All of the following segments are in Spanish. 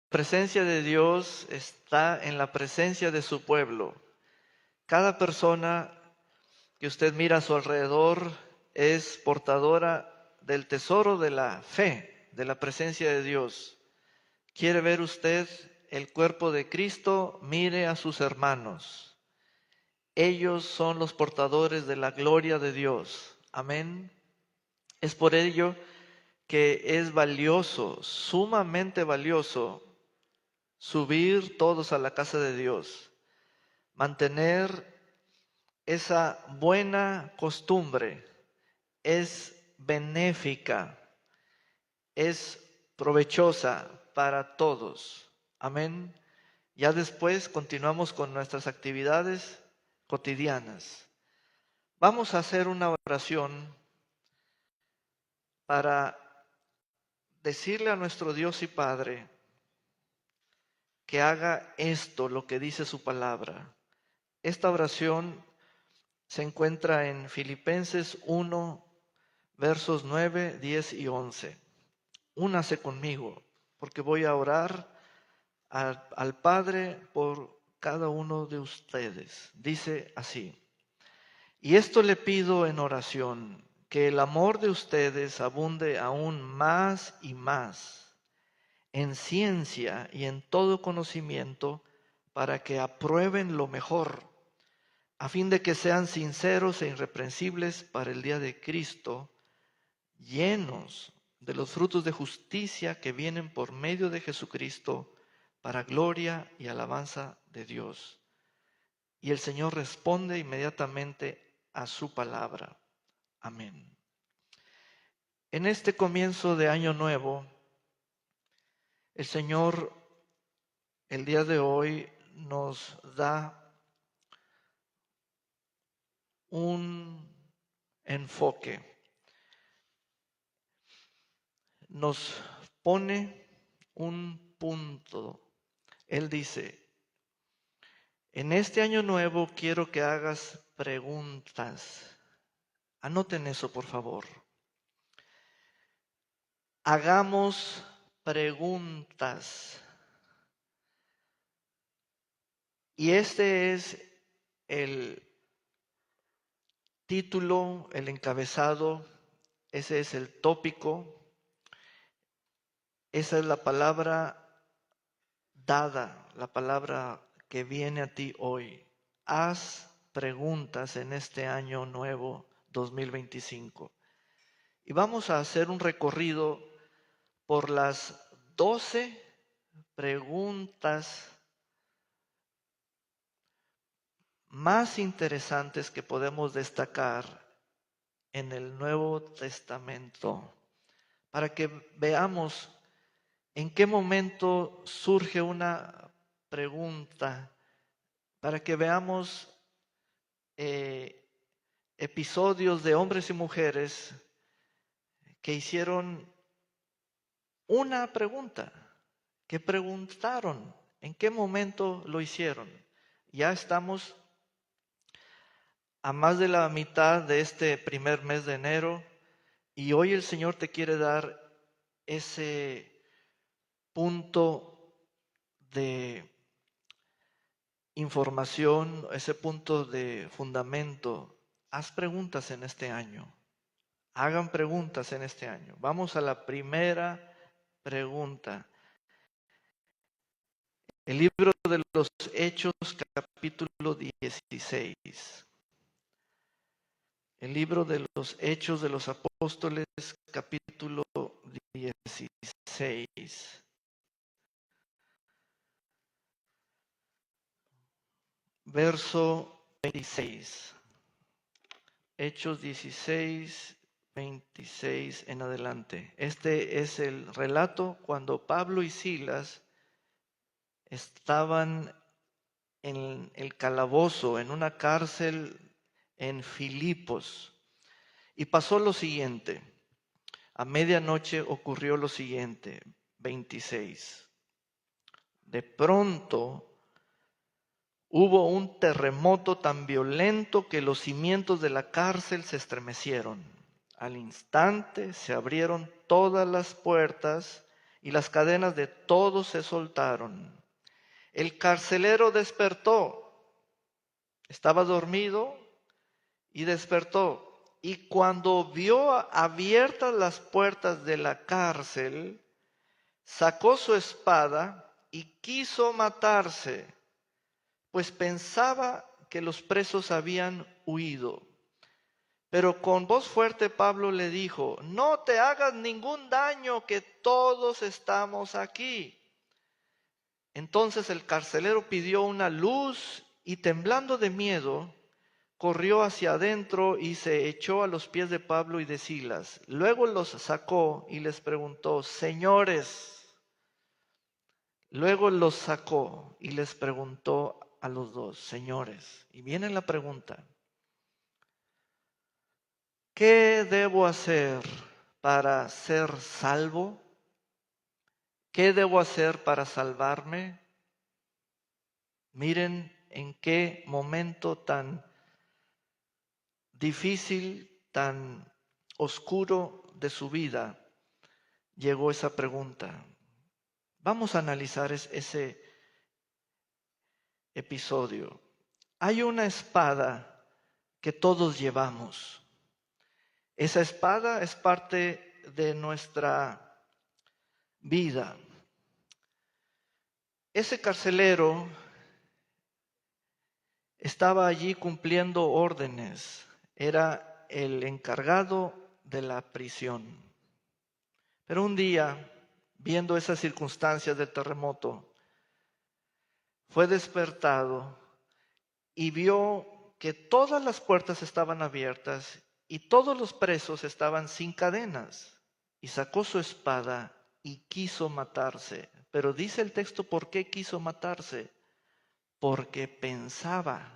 presencia de Dios está en la presencia de su pueblo. Cada persona que usted mira a su alrededor es portadora del tesoro de la fe, de la presencia de Dios. ¿Quiere ver usted el cuerpo de Cristo? Mire a sus hermanos. Ellos son los portadores de la gloria de Dios. Amén. Es por ello que es valioso, sumamente valioso, subir todos a la casa de Dios, mantener esa buena costumbre. Es benéfica, es provechosa para todos. Amén. Ya después continuamos con nuestras actividades cotidianas. Vamos a hacer una oración para decirle a nuestro Dios y Padre que haga esto, lo que dice su palabra. Esta oración se encuentra en Filipenses 1, versos 9, 10 y 11. Únase conmigo, porque voy a orar al Padre por cada uno de ustedes. Dice así: y esto le pido en oración, que el amor de ustedes abunde aún más y más en ciencia y en todo conocimiento, para que aprueben lo mejor, a fin de que sean sinceros e irreprensibles para el día de Cristo, llenos de los frutos de justicia que vienen por medio de Jesucristo, para gloria y alabanza de Dios. Y el Señor responde inmediatamente a su palabra. Amén. En este comienzo de año nuevo, el Señor el día de hoy nos da un enfoque, nos pone un punto. Él dice: en este año nuevo quiero que hagas preguntas. Anoten eso, por favor. Hagamos preguntas. Y este es el título, el encabezado, ese es el tópico, esa es la palabra dada, la palabra que viene a ti hoy. Haz preguntas en este año nuevo 2025. Y vamos a hacer un recorrido por las 12 preguntas más interesantes que podemos destacar en el Nuevo Testamento, para que veamos en qué momento surge una pregunta, para que veamos episodios de hombres y mujeres que hicieron una pregunta, que preguntaron en qué momento lo hicieron. Ya estamos a más de la mitad de este primer mes de enero y hoy el Señor te quiere dar ese punto de información, ese punto de fundamento. Haz preguntas en este año. Hagan preguntas en este año. Vamos a la primera pregunta. El libro de los Hechos, capítulo 16. El libro de los Hechos de los Apóstoles, capítulo 16. Verso 26. Hechos 16, 26 en adelante. Este es el relato cuando Pablo y Silas estaban en el calabozo, en una cárcel en Filipos. Y pasó lo siguiente. A medianoche ocurrió lo siguiente, 26. De pronto hubo un terremoto tan violento que los cimientos de la cárcel se estremecieron. Al instante se abrieron todas las puertas y las cadenas de todos se soltaron. El carcelero despertó, estaba dormido y despertó. Y cuando vio abiertas las puertas de la cárcel, sacó su espada y quiso matarse, pues pensaba que los presos habían huido. Pero con voz fuerte Pablo le dijo: no te hagas ningún daño, que todos estamos aquí. Entonces el carcelero pidió una luz y, temblando de miedo, corrió hacia adentro y se echó a los pies de Pablo y de Silas. Luego los sacó y les preguntó: señores. Luego los sacó y les preguntó a los dos: señores. Y viene la pregunta: ¿qué debo hacer para ser salvo? ¿Qué debo hacer para salvarme? Miren en qué momento tan difícil, tan oscuro de su vida llegó esa pregunta. Vamos a analizar ese episodio. Hay una espada que todos llevamos. Esa espada es parte de nuestra vida. Ese carcelero estaba allí cumpliendo órdenes. Era el encargado de la prisión. Pero un día, viendo esas circunstancias del terremoto, fue despertado y vio que todas las puertas estaban abiertas y todos los presos estaban sin cadenas. Y sacó su espada y quiso matarse. Pero dice el texto, ¿por qué quiso matarse? Porque pensaba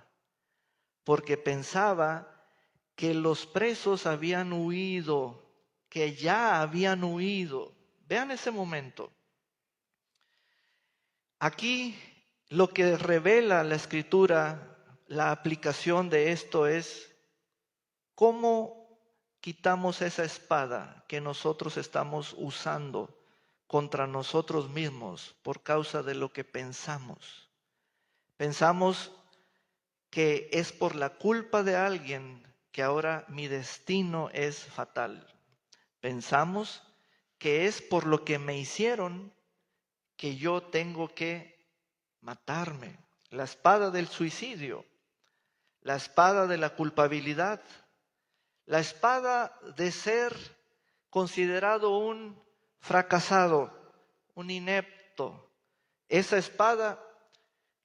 que los presos habían huido, que ya habían huido. Vean ese momento. Aquí lo que revela la Escritura, la aplicación de esto es cómo quitamos esa espada que nosotros estamos usando contra nosotros mismos por causa de lo que pensamos. Pensamos que es por la culpa de alguien que ahora mi destino es fatal. Pensamos que es por lo que me hicieron que yo tengo que matarme. La espada del suicidio, la espada de la culpabilidad, la espada de ser considerado un fracasado, un inepto. Esa espada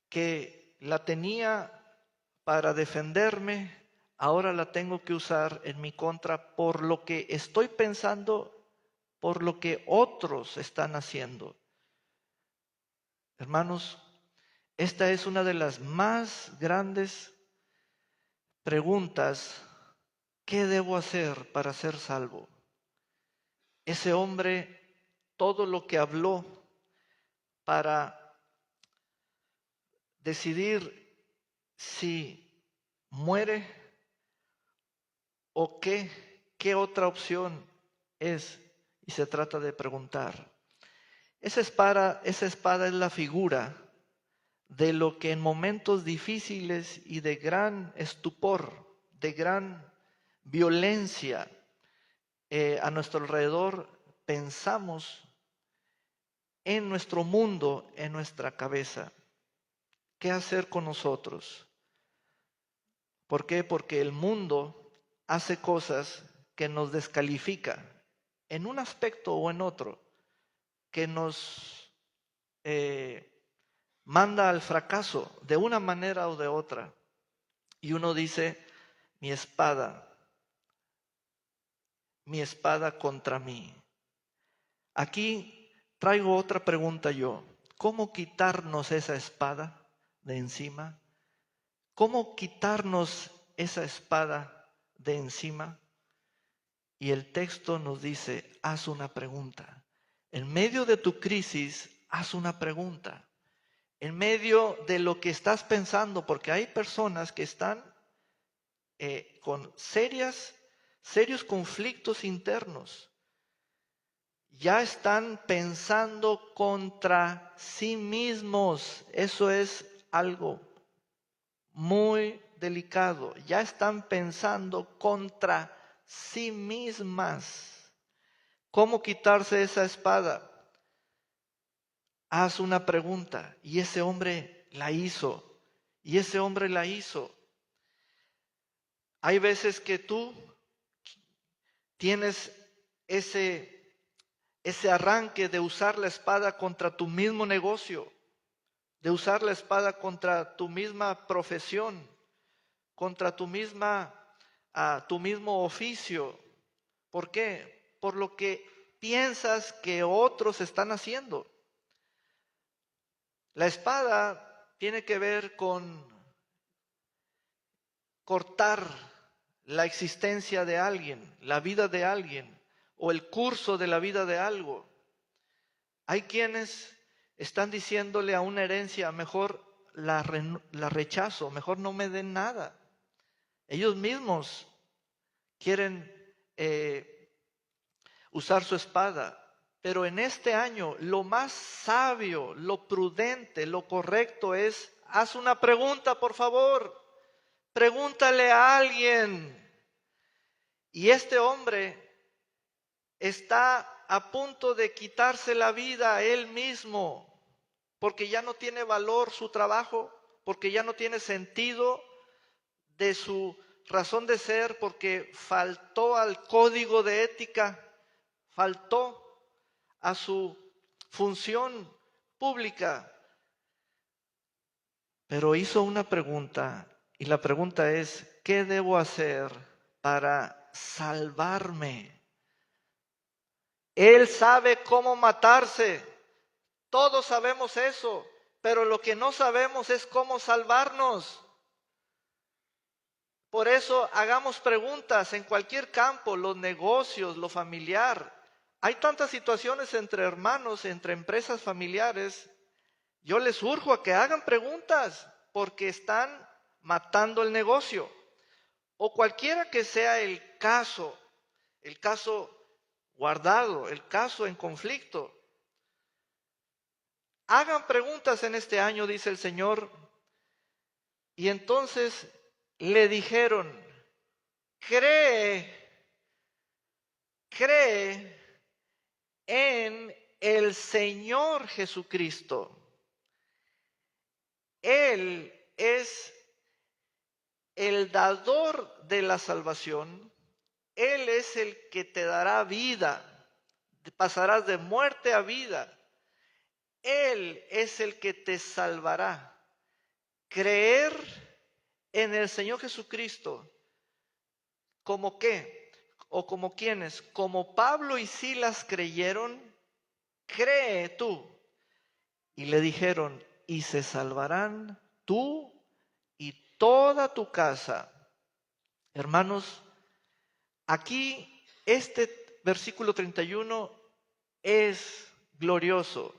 que la tenía para defenderme, ahora la tengo que usar en mi contra por lo que estoy pensando, por lo que otros están haciendo. Hermanos, esta es una de las más grandes preguntas. ¿Qué debo hacer para ser salvo? Ese hombre, todo lo que habló para decidir si muere o qué otra opción es, y se trata de preguntar. Esa espada es la figura de lo que en momentos difíciles y de gran estupor, de gran violencia a nuestro alrededor, pensamos en nuestro mundo, en nuestra cabeza. ¿Qué hacer con nosotros? ¿Por qué? Porque el mundo hace cosas que nos descalifica en un aspecto o en otro, que nos manda al fracaso de una manera o de otra. Y uno dice: mi espada contra mí. Aquí traigo otra pregunta yo. ¿Cómo quitarnos esa espada de encima? ¿Cómo quitarnos esa espada de encima? Y el texto nos dice: haz una pregunta. En medio de tu crisis, haz una pregunta. En medio de lo que estás pensando, porque hay personas que están con serios conflictos internos. ya están pensando contra sí mismos. Eso es algo muy delicado. Ya están pensando contra sí mismas. ¿Cómo quitarse esa espada? Haz una pregunta y ese hombre la hizo. Y ese hombre la hizo. Hay veces que tú tienes ese arranque de usar la espada contra tu mismo negocio, de usar la espada contra tu misma profesión, contra tu mismo oficio. ¿Por qué? Por lo que piensas que otros están haciendo. La espada tiene que ver con cortar la existencia de alguien, la vida de alguien o el curso de la vida de algo. Hay quienes están diciéndole a una herencia, mejor la rechazo, mejor no me den nada. Ellos mismos quieren usar su espada. Pero en este año lo más sabio, lo prudente, lo correcto es, haz una pregunta, por favor. Pregúntale a alguien. Y este hombre está a punto de quitarse la vida a él mismo, porque ya no tiene valor su trabajo, porque ya no tiene sentido de su razón de ser, porque faltó al código de ética, faltó a su función pública. Pero hizo una pregunta, y la pregunta es, ¿qué debo hacer para salvarme? Él sabe cómo matarse, todos sabemos eso, pero lo que no sabemos es cómo salvarnos. Por eso hagamos preguntas en cualquier campo, los negocios, lo familiar. Hay tantas situaciones entre hermanos, entre empresas familiares. Yo les urjo a que hagan preguntas porque están matando el negocio. O cualquiera que sea el caso guardado, el caso en conflicto. Hagan preguntas en este año, dice el Señor. Y entonces le dijeron, cree en el Señor Jesucristo. Él es el dador de la salvación. Él es el que te dará vida. Pasarás de muerte a vida. Él es el que te salvará. Creer en el Señor Jesucristo. ¿Como qué? ¿O como quienes? Como Pablo y Silas creyeron, cree tú. Y le dijeron, y se salvarán tú y toda tu casa. Hermanos, aquí este versículo 31 es glorioso,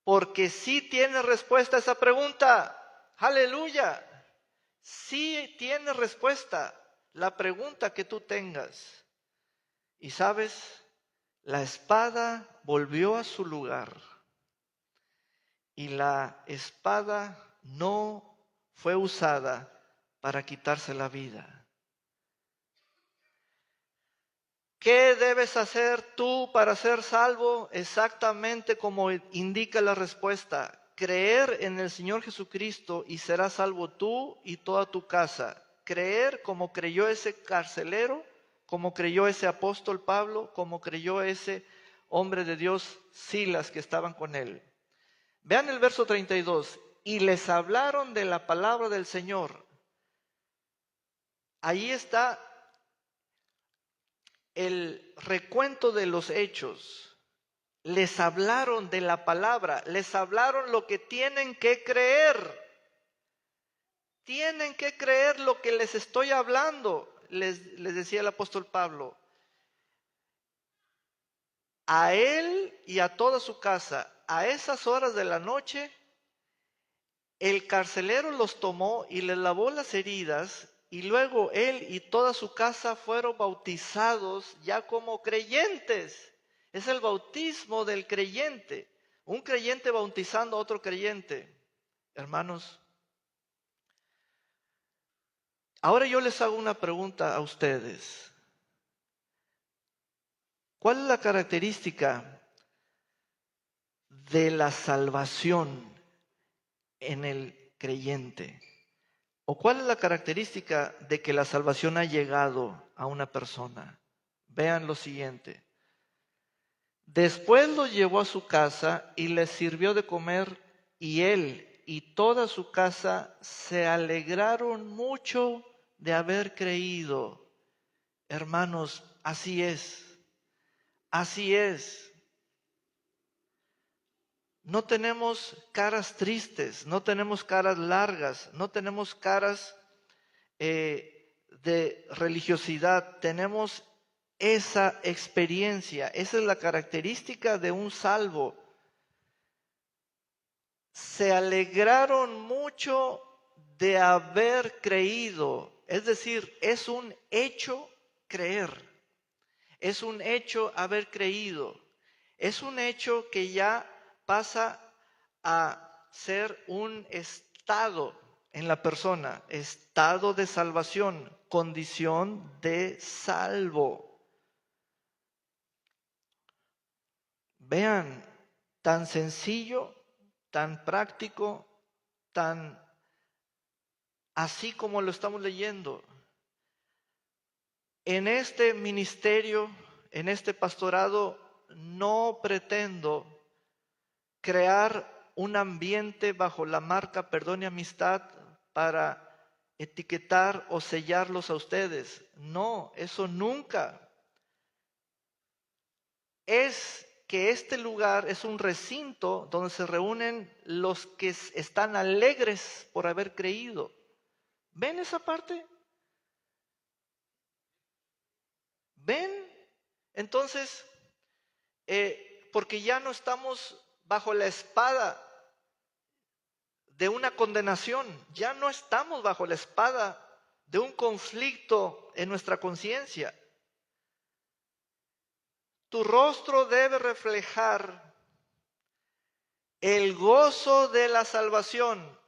porque sí tiene respuesta a esa pregunta. Aleluya. Sí tiene respuesta la pregunta que tú tengas. Y sabes, la espada volvió a su lugar. Y la espada no fue usada para quitarse la vida. ¿Qué debes hacer tú para ser salvo? Exactamente como indica la respuesta. Creer en el Señor Jesucristo y serás salvo tú y toda tu casa. Creer como creyó ese carcelero, como creyó ese apóstol Pablo, como creyó ese hombre de Dios Silas que estaban con él. Vean el verso 32. Y les hablaron de la palabra del Señor. Ahí está el recuento de los hechos. Les hablaron de la palabra, les hablaron lo que tienen que creer. Tienen que creer lo que les estoy hablando, les decía el apóstol Pablo. A él y a toda su casa, a esas horas de la noche, el carcelero los tomó y les lavó las heridas, y luego él y toda su casa fueron bautizados ya como creyentes. Es el bautismo del creyente. Un creyente bautizando a otro creyente. Hermanos, ahora yo les hago una pregunta a ustedes. ¿Cuál es la característica de la salvación en el creyente? ¿O cuál es la característica de que la salvación ha llegado a una persona? Vean lo siguiente. Después lo llevó a su casa y le sirvió de comer, y él y toda su casa se alegraron mucho de haber creído. Hermanos, así es. Así es. No tenemos caras tristes, no tenemos caras largas, no tenemos caras de religiosidad. Tenemos esa experiencia. Esa es la característica de un salvo. Se alegraron mucho de haber creído. Es decir, es un hecho creer. Es un hecho haber creído. Es un hecho que ya pasa a ser un estado en la persona, estado de salvación, condición de salvo. Vean, tan sencillo, tan práctico, tan así como lo estamos leyendo. En este ministerio, en este pastorado, no pretendo crear un ambiente bajo la marca perdón y amistad para etiquetar o sellarlos a ustedes. No, eso nunca. Es que este lugar es un recinto donde se reúnen los que están alegres por haber creído. ¿Ven esa parte? ¿Ven? Entonces, porque ya no estamos bajo la espada de una condenación, ya no estamos bajo la espada de un conflicto en nuestra conciencia. Tu rostro debe reflejar el gozo de la salvación.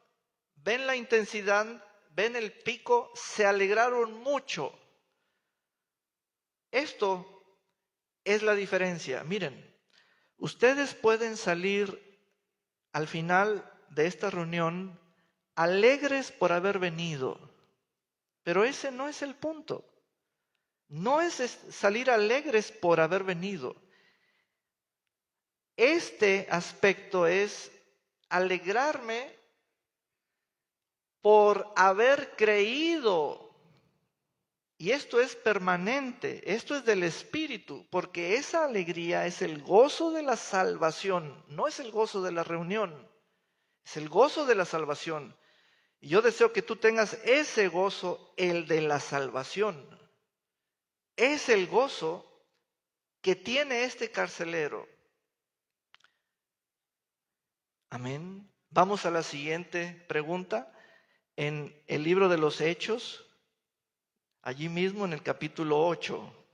¿Ven la intensidad? ¿Ven el pico? Se alegraron mucho. Esto es la diferencia. Miren, ustedes pueden salir al final de esta reunión alegres por haber venido, pero ese no es el punto. No es salir alegres por haber venido. Este aspecto es alegrarme por haber creído. Y esto es permanente, esto es del Espíritu, porque esa alegría es el gozo de la salvación, no es el gozo de la reunión, es el gozo de la salvación. Y yo deseo que tú tengas ese gozo, el de la salvación. Es el gozo que tiene este carcelero. Amén. Vamos a la siguiente pregunta. En el libro de los Hechos, allí mismo en el capítulo 8.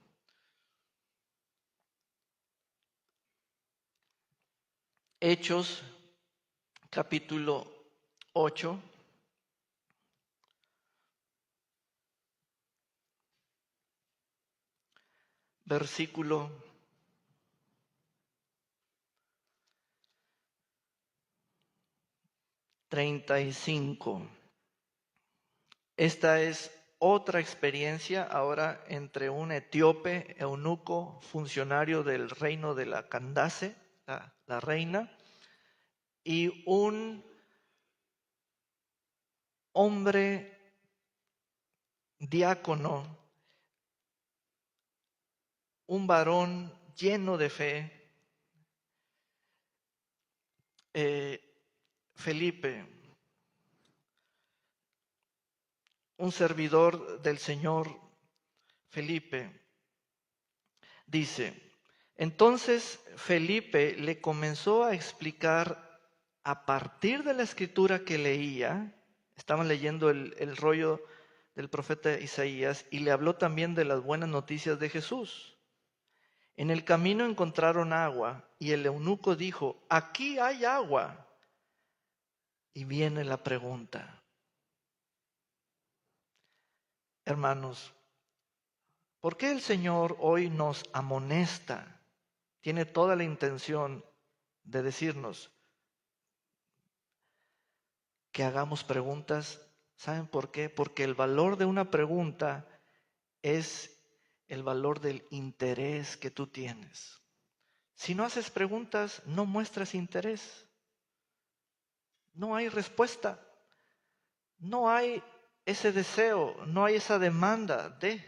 Hechos, capítulo 8. Versículo 35. Esta es otra experiencia ahora entre un etíope, eunuco, funcionario del reino de la Candace, la reina, y un hombre diácono, un varón lleno de fe, Felipe, un servidor del Señor, Felipe, dice, entonces Felipe le comenzó a explicar a partir de la escritura que leía, estaban leyendo el rollo del profeta Isaías, y le habló también de las buenas noticias de Jesús. En el camino encontraron agua y el eunuco dijo, aquí hay agua. Y viene la pregunta. Hermanos, ¿por qué el Señor hoy nos amonesta? Tiene toda la intención de decirnos que hagamos preguntas. ¿Saben por qué? Porque el valor de una pregunta es el valor del interés que tú tienes. Si no haces preguntas, no muestras interés. No hay respuesta. No hay ese deseo, no hay esa demanda de.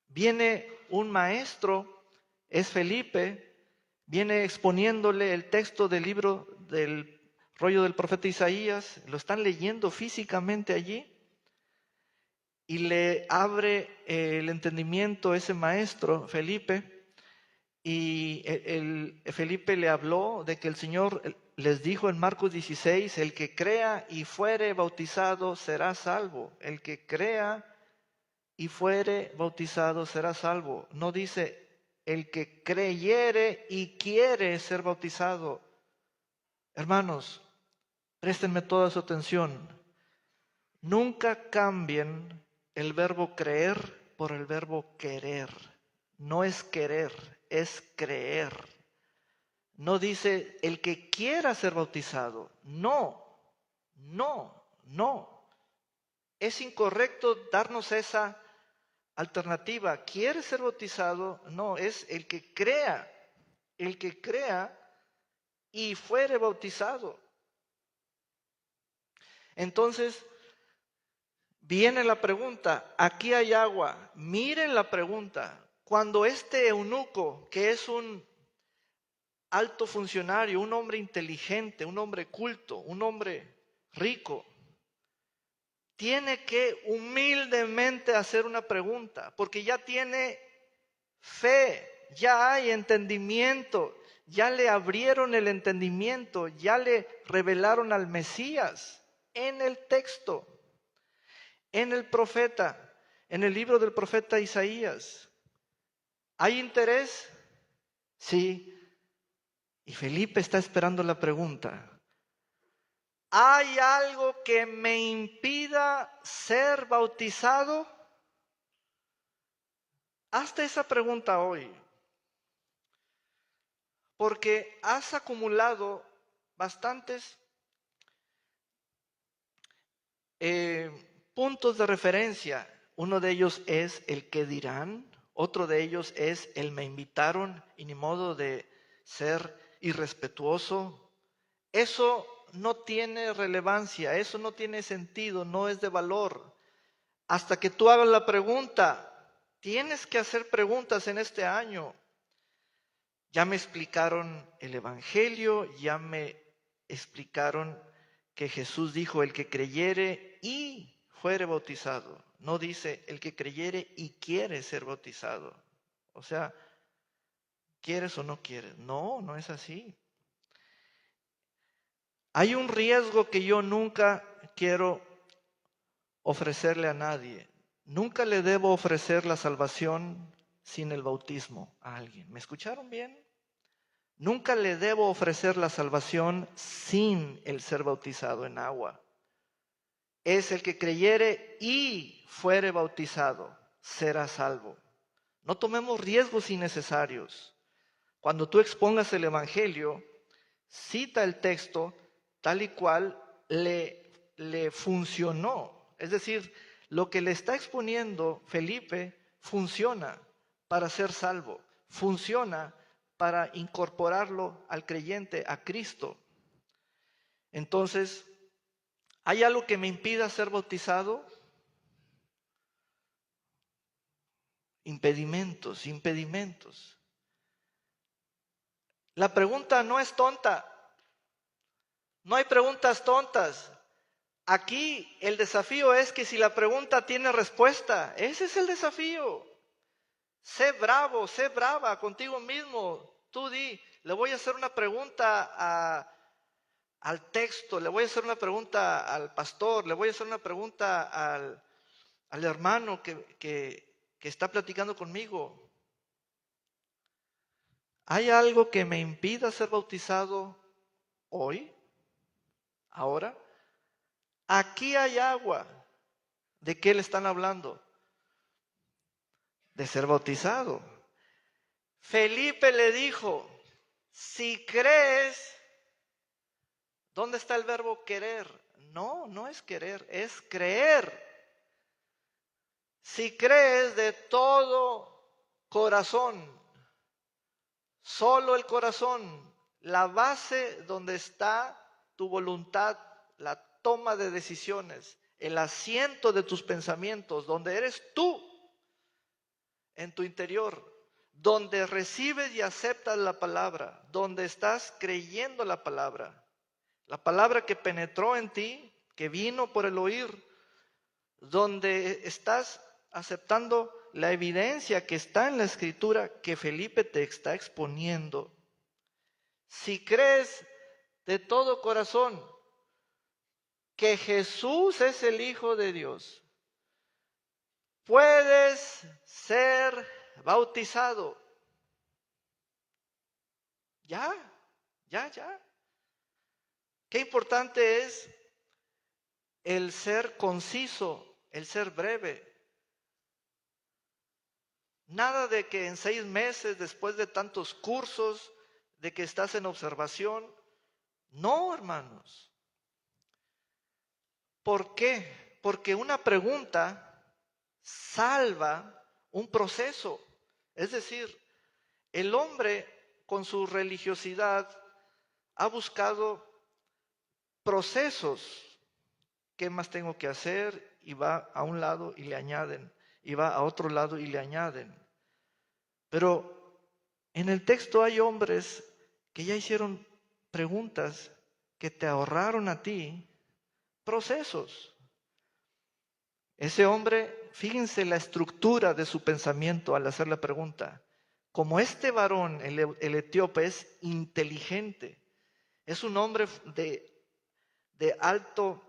Viene un maestro, es Felipe, viene exponiéndole el texto del libro del rollo del profeta Isaías, lo están leyendo físicamente allí y le abre el entendimiento ese maestro, Felipe, y Felipe le habló de que el Señor les dijo en Marcos 16, el que crea y fuere bautizado será salvo, el que crea y fuere bautizado será salvo. No dice el que creyere y quiere ser bautizado. Hermanos, préstenme toda su atención. Nunca cambien el verbo creer por el verbo querer. No es querer, es creer. No dice el que quiera ser bautizado. No, no, no. Es incorrecto darnos esa alternativa. ¿Quiere ser bautizado? No, es el que crea y fuere bautizado. Entonces, viene la pregunta, aquí hay agua. Miren la pregunta. Cuando este eunuco, que es un alto funcionario, un hombre inteligente, un hombre culto, un hombre rico, tiene que humildemente hacer una pregunta, porque ya tiene fe, ya hay entendimiento, ya le abrieron el entendimiento, ya le revelaron al Mesías en el texto, en el profeta, en el libro del profeta Isaías. ¿Hay interés? Sí. Y Felipe está esperando la pregunta. ¿Hay algo que me impida ser bautizado? Hazte esa pregunta hoy, porque has acumulado bastantes puntos de referencia. Uno de ellos es el qué dirán, otro de ellos es el me invitaron y ni modo de ser irrespetuoso. Eso no tiene relevancia, eso no tiene sentido, no es de valor. Hasta que tú hagas la pregunta, tienes que hacer preguntas en este año. Ya me explicaron el Evangelio, ya me explicaron que Jesús dijo, el que creyere y fuere bautizado. No dice, el que creyere y quiere ser bautizado. O sea, ¿quieres o no quieres? No, no es así. Hay un riesgo que yo nunca quiero ofrecerle a nadie. Nunca le debo ofrecer la salvación sin el bautismo a alguien. ¿Me escucharon bien? Nunca le debo ofrecer la salvación sin el ser bautizado en agua. Es el que creyere y fuere bautizado, será salvo. No tomemos riesgos innecesarios. Cuando tú expongas el Evangelio, cita el texto tal y cual le funcionó. Es decir, lo que le está exponiendo Felipe funciona para ser salvo, funciona para incorporarlo al creyente, a Cristo. Entonces, ¿hay algo que me impida ser bautizado? Impedimentos. La pregunta no es tonta. No hay preguntas tontas. Aquí el desafío es que si la pregunta tiene respuesta, ese es el desafío. Sé bravo, sé brava contigo mismo. Tú di, le voy a hacer una pregunta al texto, le voy a hacer una pregunta al pastor, le voy a hacer una pregunta al hermano que está platicando conmigo. ¿Hay algo que me impida ser bautizado hoy? ¿Ahora? Aquí hay agua. ¿De qué le están hablando? De ser bautizado. Felipe le dijo, si crees, ¿dónde está el verbo querer? No, no es querer, es creer. Si crees de todo corazón, solo el corazón, la base donde está tu voluntad, la toma de decisiones, el asiento de tus pensamientos, donde eres tú en tu interior, donde recibes y aceptas la palabra, donde estás creyendo la palabra que penetró en ti, que vino por el oír, donde estás aceptando la evidencia que está en la escritura que Felipe te está exponiendo. Si crees de todo corazón que Jesús es el Hijo de Dios, puedes ser bautizado. Ya. Qué importante es el ser conciso, el ser breve. Nada de que en 6 meses, después de tantos cursos, de que estás en observación. No, hermanos. ¿Por qué? Porque una pregunta salva un proceso. Es decir, el hombre con su religiosidad ha buscado procesos. ¿Qué más tengo que hacer? Y va a un lado y le añaden. Y va a otro lado y le añaden. Pero en el texto hay hombres que ya hicieron preguntas que te ahorraron a ti procesos. Ese hombre, fíjense la estructura de su pensamiento al hacer la pregunta. Como este varón, el etíope, es inteligente, es un hombre de alto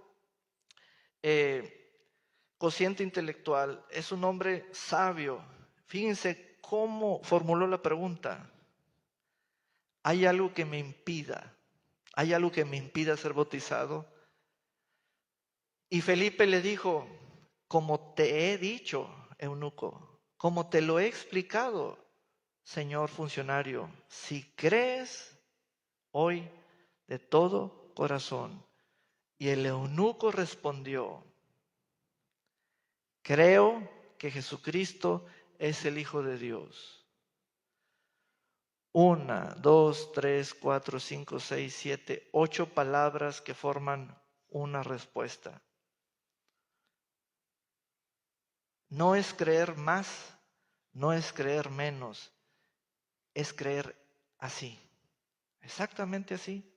cociente intelectual, es un hombre sabio. Fíjense cómo formuló la pregunta. ¿Hay algo que me impida? ¿Hay algo que me impida ser bautizado? Y Felipe le dijo, como te he dicho, eunuco, como te lo he explicado, señor funcionario, si crees hoy de todo corazón. Y el eunuco respondió, creo que Jesucristo es el Hijo de Dios. 1, 2, 3, 4, 5, 6, 7, 8 palabras que forman una respuesta. No es creer más, no es creer menos, es creer así, exactamente así.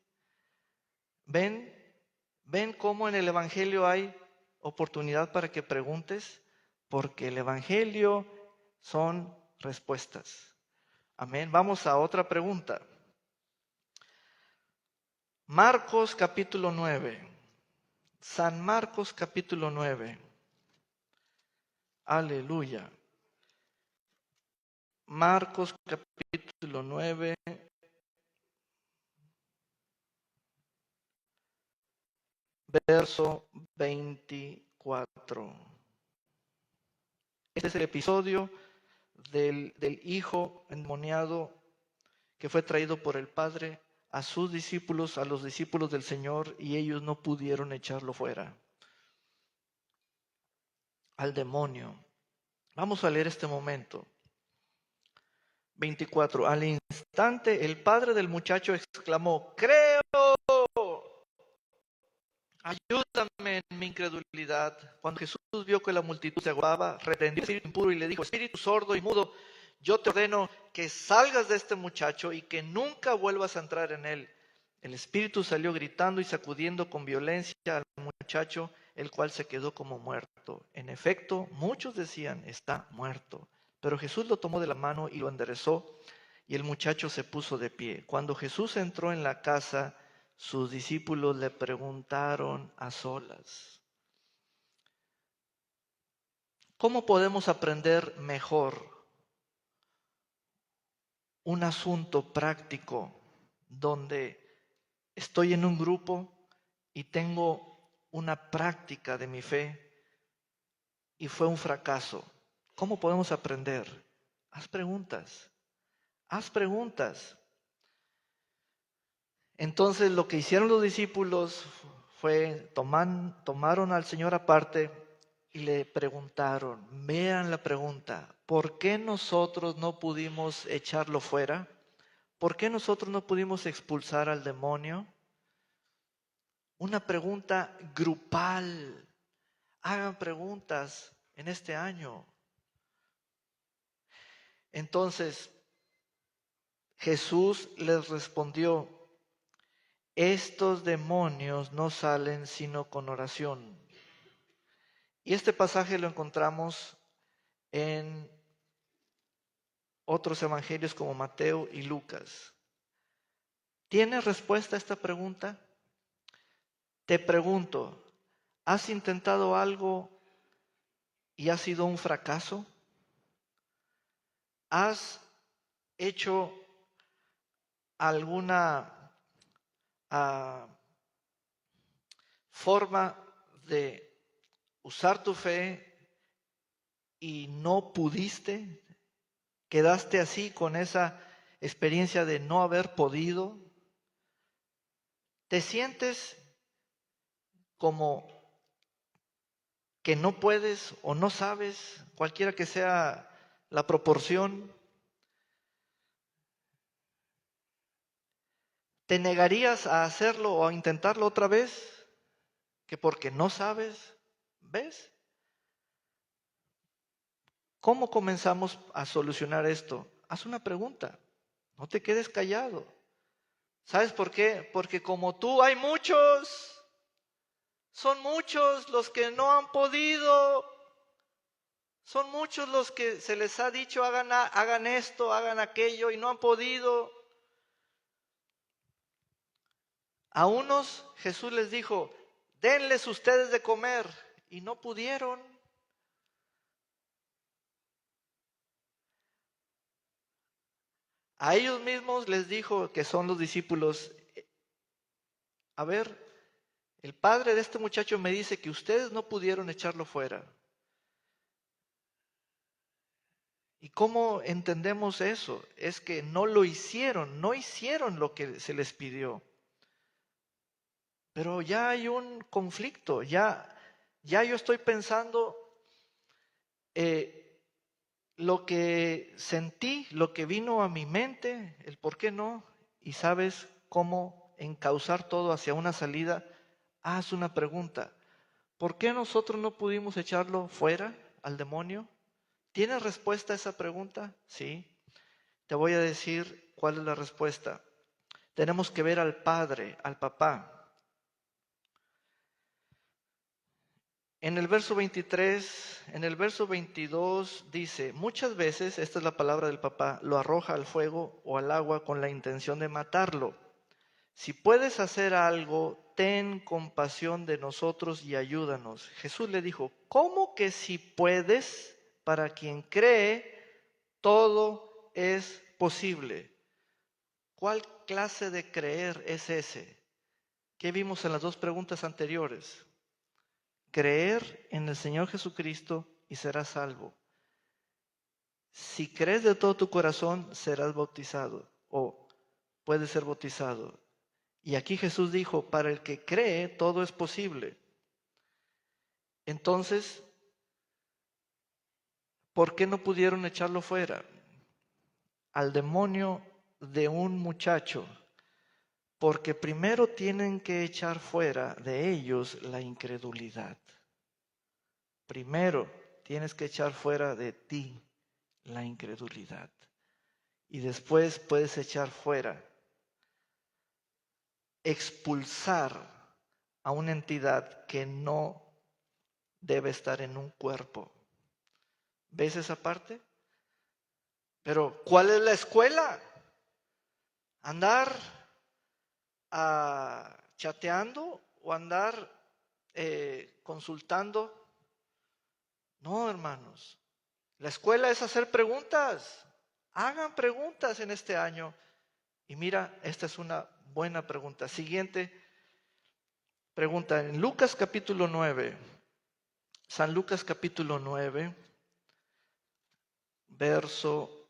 ¿Ven cómo en el Evangelio hay oportunidad para que preguntes? Porque el Evangelio son respuestas. Amén. Vamos a otra pregunta. Marcos capítulo 9. San Marcos capítulo 9. Aleluya. Marcos capítulo 9. Verso 24. Este es el episodio del hijo endemoniado que fue traído por el Padre a sus discípulos, a los discípulos del Señor, y ellos no pudieron echarlo fuera. Al demonio. Vamos a leer este momento. 24. Al instante el padre del muchacho exclamó, creo, ayúdame en mi incredulidad. Cuando Jesús vio que la multitud se agolpaba, reprendió al espíritu impuro y le dijo, espíritu sordo y mudo, yo te ordeno que salgas de este muchacho y que nunca vuelvas a entrar en él. El espíritu salió gritando y sacudiendo con violencia al muchacho, el cual se quedó como muerto. En efecto, muchos decían, está muerto. Pero Jesús lo tomó de la mano y lo enderezó, y el muchacho se puso de pie. Cuando Jesús entró en la casa, sus discípulos le preguntaron a solas, ¿cómo podemos aprender mejor un asunto práctico donde estoy en un grupo y tengo una práctica de mi fe y fue un fracaso. ¿Cómo podemos aprender? Haz preguntas, haz preguntas. Entonces lo que hicieron los discípulos fue tomaron al Señor aparte y le preguntaron, vean la pregunta, ¿por qué nosotros no pudimos echarlo fuera? ¿Por qué nosotros no pudimos expulsar al demonio? Una pregunta grupal. Hagan preguntas en este año. Entonces Jesús les respondió, estos demonios no salen sino con oración. Y este pasaje lo encontramos en otros evangelios como Mateo y Lucas. ¿Tienes respuesta a esta pregunta? Te pregunto, ¿has intentado algo y ha sido un fracaso? ¿Has hecho alguna forma de usar tu fe y no pudiste? ¿Quedaste así con esa experiencia de no haber podido? ¿Te sientes como que no puedes o no sabes, cualquiera que sea la proporción? ¿Te negarías a hacerlo o a intentarlo otra vez? ¿Que porque no sabes? ¿Ves? ¿Cómo comenzamos a solucionar esto? Haz una pregunta, no te quedes callado. ¿Sabes por qué? Porque como tú hay muchos, son muchos los que no han podido, son muchos los que se les ha dicho hagan esto, hagan aquello y no han podido. A unos Jesús les dijo, denles ustedes de comer y no pudieron. A ellos mismos les dijo, que son los discípulos, a ver, el padre de este muchacho me dice que ustedes no pudieron echarlo fuera. ¿Y cómo entendemos eso? Es que no lo hicieron, no hicieron lo que se les pidió. Pero ya hay un conflicto, ya yo estoy pensando lo que sentí, lo que vino a mi mente, el por qué no, y sabes cómo encauzar todo hacia una salida. Haz una pregunta. ¿Por qué nosotros no pudimos echarlo fuera al demonio? ¿Tienes respuesta a esa pregunta? Sí. Te voy a decir cuál es la respuesta. Tenemos que ver al Padre, al Papá. En el verso 23, en el verso 22 dice, muchas veces, esta es la palabra del Papá, lo arroja al fuego o al agua con la intención de matarlo. Si puedes hacer algo, ten compasión de nosotros y ayúdanos. Jesús le dijo, ¿cómo que si puedes? Para quien cree, todo es posible. ¿Cuál clase de creer es ese? ¿Qué vimos en las dos preguntas anteriores? Creer en el Señor Jesucristo y serás salvo. Si crees de todo tu corazón, serás bautizado o puedes ser bautizado. Y aquí Jesús dijo, para el que cree, todo es posible. Entonces, ¿por qué no pudieron echarlo fuera? Al demonio de un muchacho. Porque primero tienen que echar fuera de ellos la incredulidad. Primero tienes que echar fuera de ti la incredulidad. Y después puedes echar fuera, expulsar a una entidad que no debe estar en un cuerpo. ¿Ves esa parte? Pero ¿cuál es la escuela? ¿Andar chateando o andar consultando? No, hermanos. La escuela es hacer preguntas. Hagan preguntas en este año. Y mira, esta es una buena pregunta. Siguiente pregunta. En Lucas capítulo 9, San Lucas capítulo 9, verso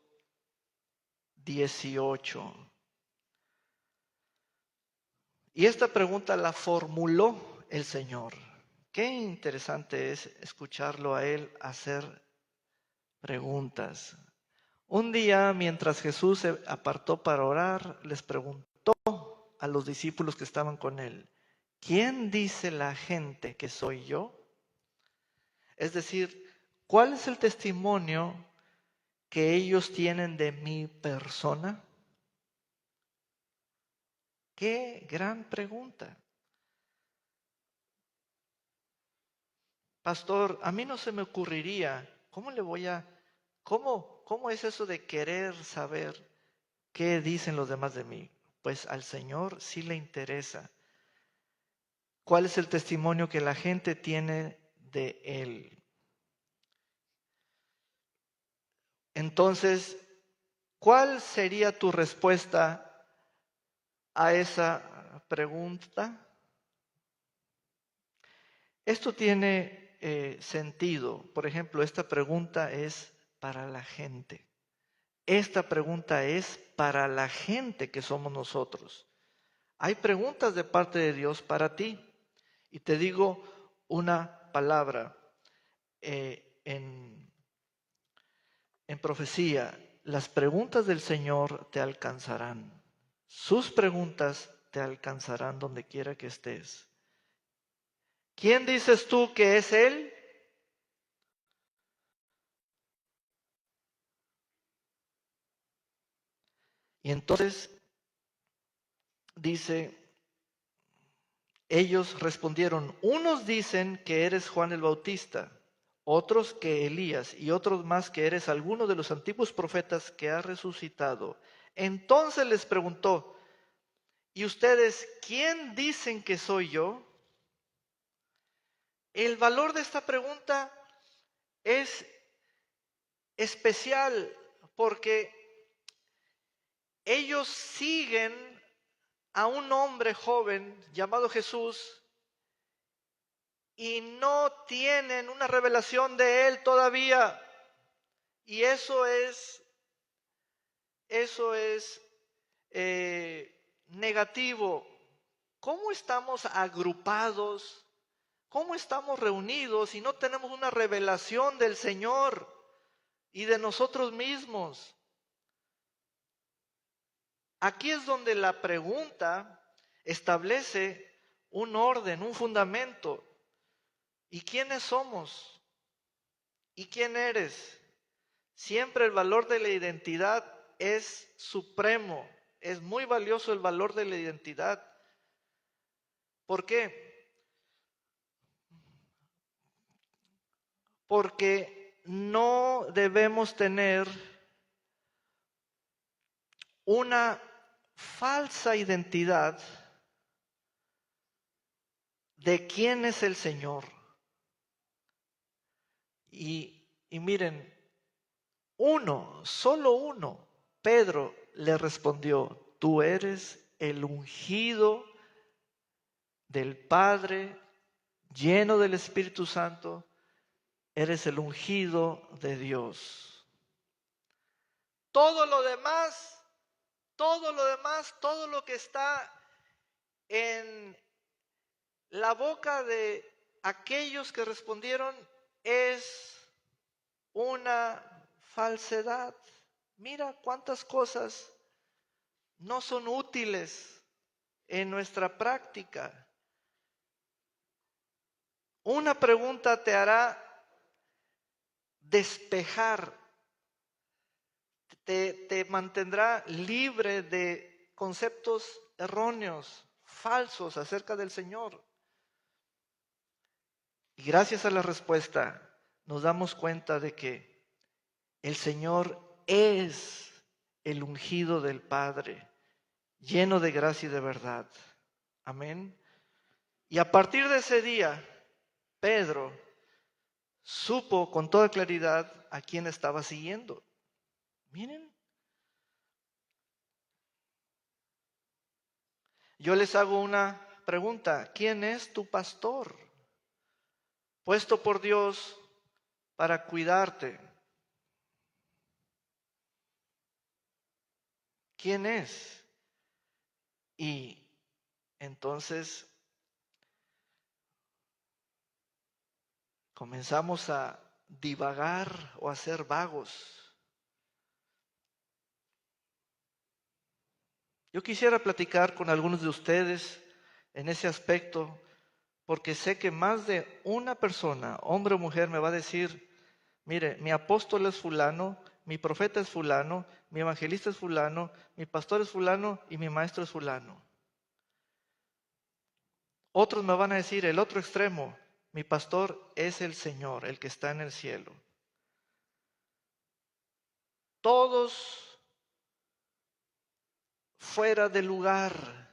18. Y esta pregunta la formuló el Señor. Qué interesante es escucharlo a Él hacer preguntas. Un día, mientras Jesús se apartó para orar, les preguntó a los discípulos que estaban con Él, ¿quién dice la gente que soy yo? Es decir, ¿cuál es el testimonio que ellos tienen de mi persona? Qué gran pregunta. Pastor, a mí no se me ocurriría, ¿cómo es eso de querer saber qué dicen los demás de mí? Pues al Señor sí le interesa. ¿Cuál es el testimonio que la gente tiene de Él? Entonces, ¿cuál sería tu respuesta a esa pregunta? Esto tiene sentido. Por ejemplo, esta pregunta es para la gente. Esta pregunta es para la gente que somos nosotros. Hay preguntas de parte de Dios para ti. Y te digo una palabra en profecía. Las preguntas del Señor te alcanzarán. Sus preguntas te alcanzarán donde quiera que estés. ¿Quién dices tú que es Él? Y entonces dice, ellos respondieron, unos dicen que eres Juan el Bautista, otros que Elías y otros más que eres alguno de los antiguos profetas que ha resucitado. Entonces les preguntó, ¿y ustedes quién dicen que soy yo? El valor de esta pregunta es especial porque ellos siguen a un hombre joven llamado Jesús y no tienen una revelación de Él todavía. Y eso es negativo. ¿Cómo estamos agrupados? ¿Cómo estamos reunidos si no tenemos una revelación del Señor y de nosotros mismos? Aquí es donde la pregunta establece un orden, un fundamento. ¿Y quiénes somos? ¿Y quién eres? Siempre el valor de la identidad es supremo. Es muy valioso el valor de la identidad. ¿Por qué? Porque no debemos tener una falsa identidad de quién es el Señor. Y miren, solo uno, Pedro le respondió, tú eres el ungido del Padre, lleno del Espíritu Santo, eres el ungido de Dios. Todo lo demás, todo lo que está en la boca de aquellos que respondieron es una falsedad. Mira cuántas cosas no son útiles en nuestra práctica. Una pregunta te hará despejar, te mantendrá libre de conceptos erróneos, falsos acerca del Señor. Y gracias a la respuesta nos damos cuenta de que el Señor es el ungido del Padre, lleno de gracia y de verdad. Amén. Y a partir de ese día, Pedro supo con toda claridad a quién estaba siguiendo. Miren, Yo les hago una pregunta. ¿Quién es tu pastor? Puesto por Dios para cuidarte. ¿Quién es? Y entonces comenzamos a divagar o a ser vagos. Yo quisiera platicar con algunos de ustedes en ese aspecto, porque sé que más de una persona, hombre o mujer, me va a decir, mire, mi apóstol es fulano, mi profeta es fulano, mi evangelista es fulano, mi pastor es fulano y mi maestro es fulano. Otros me van a decir, el otro extremo, mi pastor es el Señor, el que está en el cielo. Todos fuera de lugar.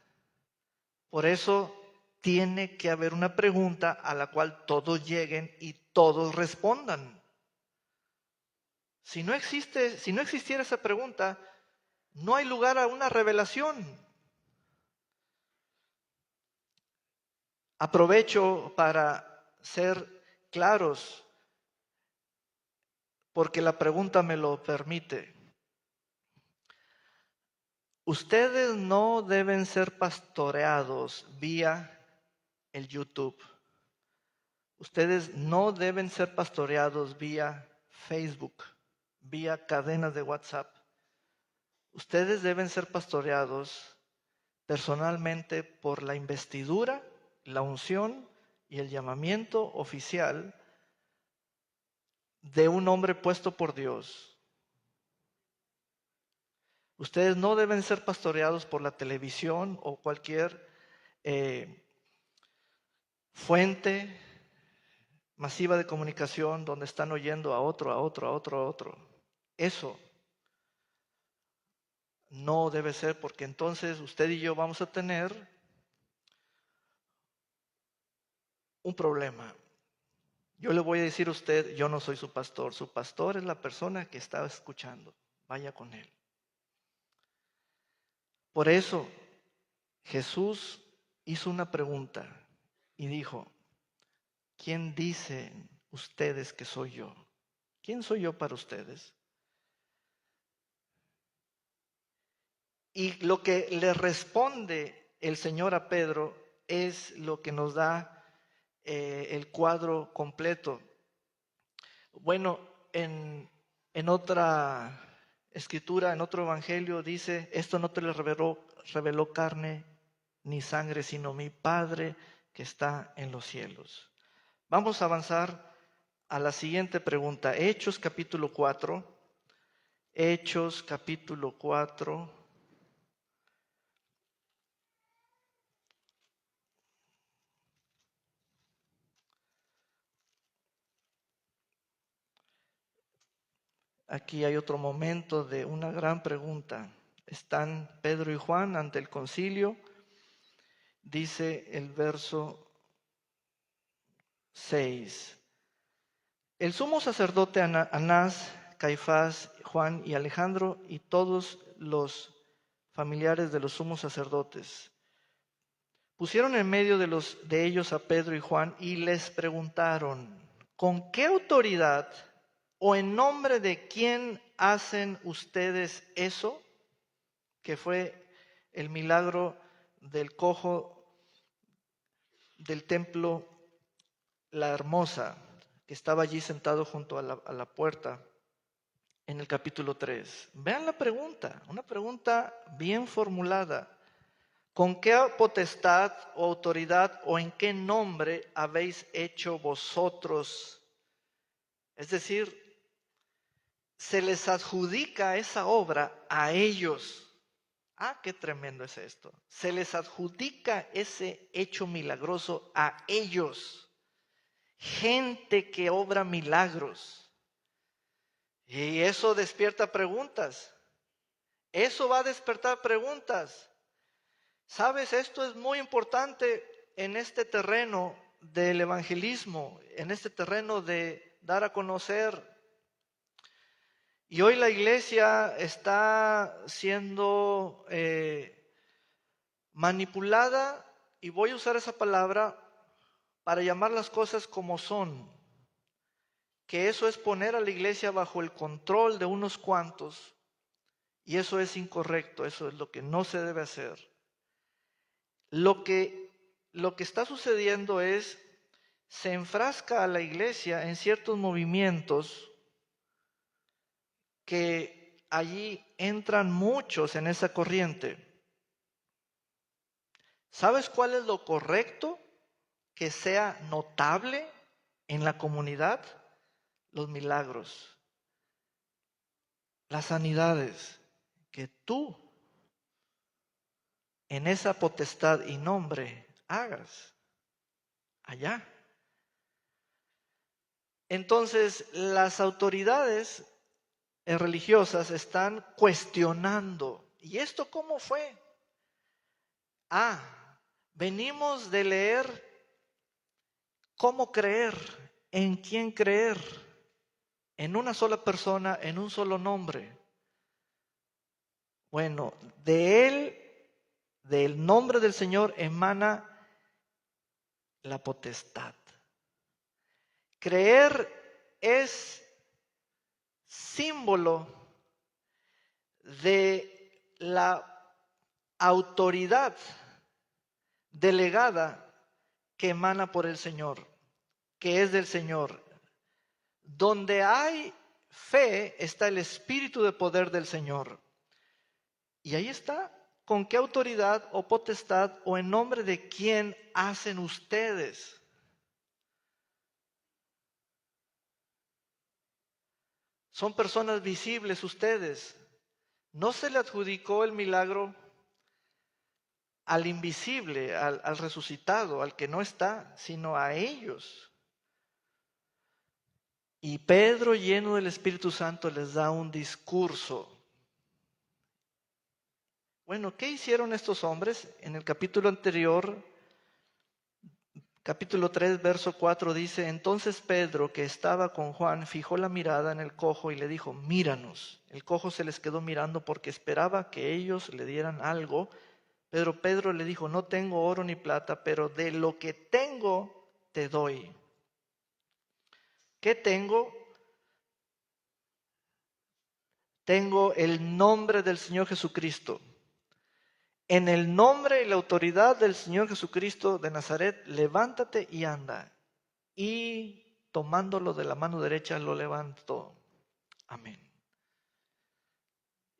Por eso tiene que haber una pregunta a la cual todos lleguen y todos respondan. Si no existiera esa pregunta, no hay lugar a una revelación. Aprovecho para ser claros, porque la pregunta me lo permite. Ustedes no deben ser pastoreados vía el YouTube. Ustedes no deben ser pastoreados vía Facebook, vía cadenas de WhatsApp. Ustedes deben ser pastoreados personalmente por la investidura, la unción y el llamamiento oficial de un hombre puesto por Dios. Ustedes no deben ser pastoreados por la televisión o cualquier fuente masiva de comunicación donde están oyendo a otro. Eso no debe ser, porque entonces usted y yo vamos a tener un problema. Yo le voy a decir a usted, yo no soy su pastor es la persona que está escuchando, vaya con él. Por eso Jesús hizo una pregunta y dijo, ¿quién dicen ustedes que soy yo? ¿Quién soy yo para ustedes? Y lo que le responde el Señor a Pedro es lo que nos da el cuadro completo. Bueno, en otra escritura, en otro evangelio dice, esto no te lo reveló carne ni sangre, sino mi Padre que está en los cielos. Vamos a avanzar a la siguiente pregunta. Hechos capítulo 4. Hechos capítulo 4. Aquí hay otro momento de una gran pregunta. Están Pedro y Juan ante el concilio. Dice el verso 6. El sumo sacerdote Anás, Caifás, Juan y Alejandro y todos los familiares de los sumos sacerdotes pusieron en medio de ellos a Pedro y Juan y les preguntaron, ¿con qué autoridad o en nombre de quién hacen ustedes eso? Que fue el milagro del cojo del templo La Hermosa, que estaba allí sentado junto a la puerta en el capítulo 3. Vean la pregunta, una pregunta bien formulada. ¿Con qué potestad o autoridad o en qué nombre habéis hecho vosotros? Es decir, se les adjudica esa obra a ellos. Ah, qué tremendo es esto. Se les adjudica ese hecho milagroso a ellos. Gente que obra milagros. Y eso despierta preguntas. Eso va a despertar preguntas. ¿Sabes? Esto es muy importante en este terreno del evangelismo, en este terreno de dar a conocer. Y hoy la iglesia está siendo manipulada, y voy a usar esa palabra para llamar las cosas como son, que eso es poner a la iglesia bajo el control de unos cuantos, y eso es incorrecto, eso es lo que no se debe hacer. Lo que está sucediendo es, se enfrasca a la iglesia en ciertos movimientos que allí entran muchos en esa corriente. ¿Sabes cuál es lo correcto que sea notable en la comunidad? Los milagros, las sanidades, que tú en esa potestad y nombre hagas allá. Entonces, las autoridades religiosas están cuestionando. ¿Y esto cómo fue? Venimos de leer cómo creer, en quién creer, en una sola persona, en un solo nombre. Bueno, de él, del nombre del Señor, emana la potestad. Creer es símbolo de la autoridad delegada que emana por el Señor, que es del Señor. Donde hay fe está el espíritu de poder del Señor. Y ahí está, ¿con qué autoridad o potestad o en nombre de quién hacen ustedes? Son personas visibles ustedes. No se le adjudicó el milagro al invisible, al resucitado, al que no está, sino a ellos. Y Pedro, lleno del Espíritu Santo, les da un discurso. Bueno, ¿qué hicieron estos hombres? En el capítulo anterior, capítulo 3, verso 4 dice, entonces Pedro, que estaba con Juan, fijó la mirada en el cojo y le dijo, míranos. El cojo se les quedó mirando porque esperaba que ellos le dieran algo. Pero Pedro le dijo, no tengo oro ni plata, pero de lo que tengo te doy. ¿Qué tengo? Tengo el nombre del Señor Jesucristo. En el nombre y la autoridad del Señor Jesucristo de Nazaret, levántate y anda. Y tomándolo de la mano derecha, lo levantó. Amén.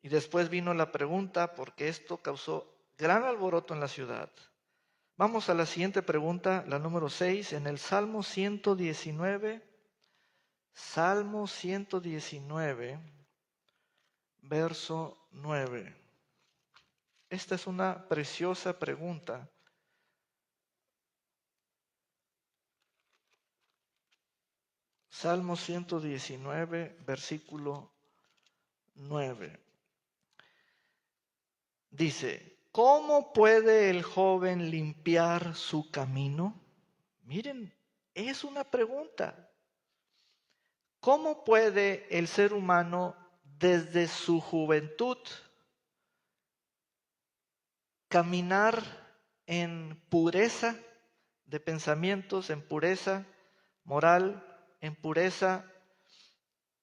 Y después vino la pregunta, porque esto causó gran alboroto en la ciudad. Vamos a la siguiente pregunta, la número 6, en el Salmo 119. Salmo 119, verso 9. Esta es una preciosa pregunta. Salmo 119, versículo 9. Dice, ¿cómo puede el joven limpiar su camino? Miren, es una pregunta. ¿Cómo puede el ser humano desde su juventud caminar en pureza de pensamientos, en pureza moral, en pureza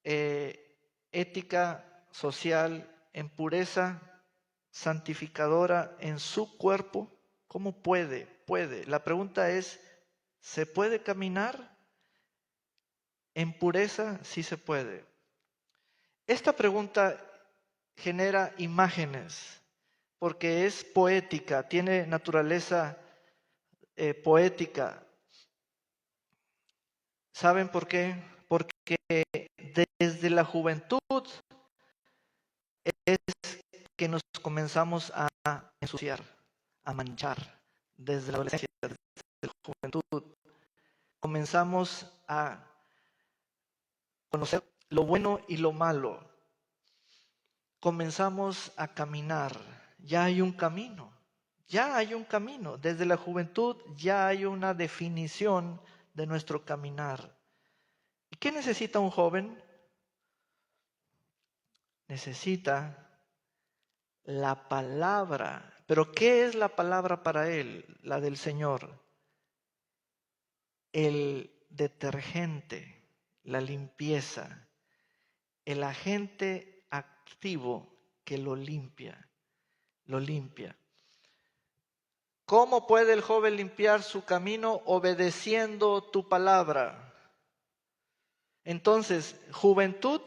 ética, social, en pureza santificadora en su cuerpo? ¿Cómo puede? Puede. La pregunta es, ¿se puede caminar en pureza? Sí se puede. Esta pregunta genera imágenes porque es poética, tiene naturaleza poética. ¿Saben por qué? Porque desde la juventud es que nos comenzamos a ensuciar, a manchar. Desde la adolescencia, desde la juventud, comenzamos a conocer lo bueno y lo malo. Comenzamos a caminar. Ya hay un camino. Ya hay un camino. Desde la juventud ya hay una definición de nuestro caminar. ¿Y qué necesita un joven? Necesita la palabra. Pero ¿qué es la palabra para él? La del Señor. El detergente, la limpieza, el agente activo que lo limpia, lo limpia. ¿Cómo puede el joven limpiar su camino? Obedeciendo tu palabra. Entonces, juventud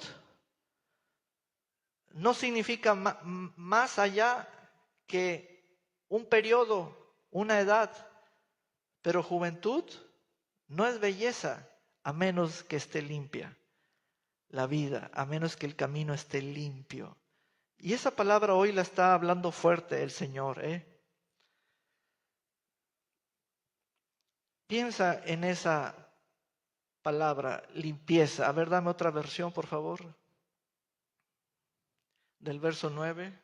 no significa más allá que un periodo, una edad, pero juventud no es belleza a menos que esté limpia la vida, a menos que el camino esté limpio. Y esa palabra hoy la está hablando fuerte el Señor, Piensa en esa palabra, limpieza. A ver, dame otra versión, por favor, del verso 9.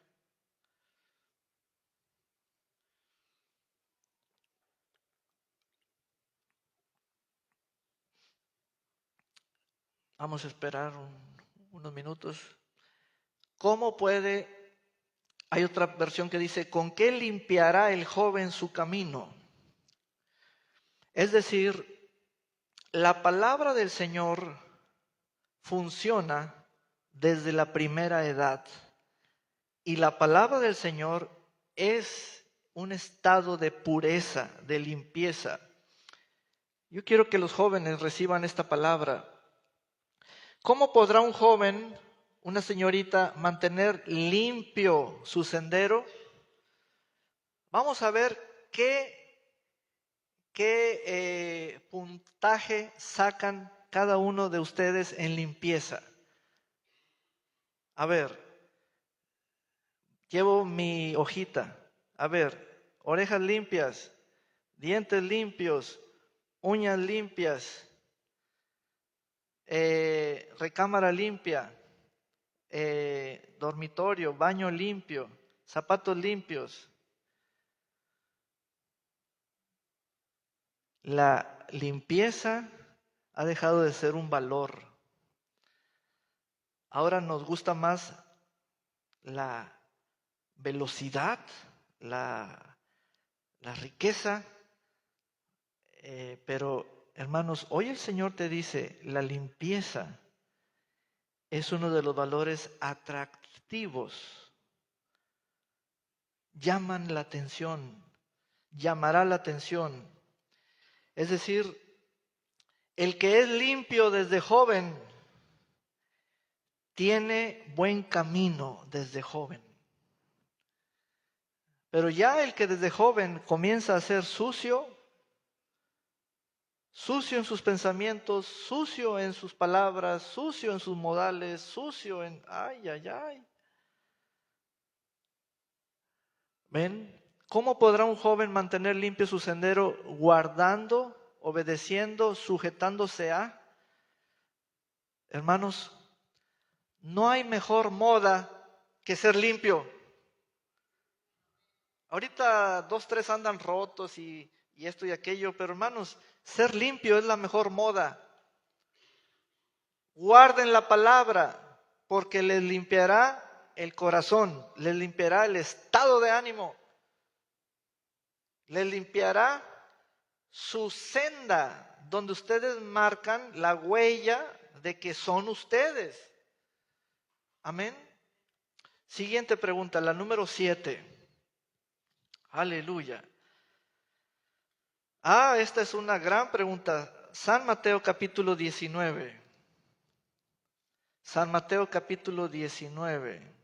Vamos a esperar unos minutos. ¿Cómo puede? Hay otra versión que dice, ¿con qué limpiará el joven su camino? Es decir, la palabra del Señor funciona desde la primera edad. Y la palabra del Señor es un estado de pureza, de limpieza. Yo quiero que los jóvenes reciban esta palabra. ¿Cómo podrá un joven, una señorita, mantener limpio su sendero? Vamos a ver qué puntaje sacan cada uno de ustedes en limpieza. A ver, llevo mi hojita. A ver, orejas limpias, dientes limpios, uñas limpias, recámara limpia, dormitorio, baño limpio, zapatos limpios. La limpieza ha dejado de ser un valor. Ahora nos gusta más la velocidad, la riqueza, pero hermanos, hoy el Señor te dice, la limpieza es uno de los valores atractivos. Llaman la atención, llamará la atención. Es decir, el que es limpio desde joven tiene buen camino desde joven. Pero ya el que desde joven comienza a ser sucio, sucio en sus pensamientos, sucio en sus palabras, sucio en sus modales, sucio en... ¡Ay, ay, ay! ¿Ven? ¿Cómo podrá un joven mantener limpio su sendero guardando, obedeciendo, sujetándose a? Hermanos, no hay mejor moda que ser limpio. Ahorita 2, 3 andan rotos y esto y aquello, pero hermanos, ser limpio es la mejor moda. Guarden la palabra, porque les limpiará el corazón, les limpiará el estado de ánimo, les limpiará su senda, donde ustedes marcan la huella de que son ustedes. Amén. Siguiente pregunta, la número 7. Aleluya. Esta es una gran pregunta. San Mateo capítulo 19. San Mateo capítulo 19.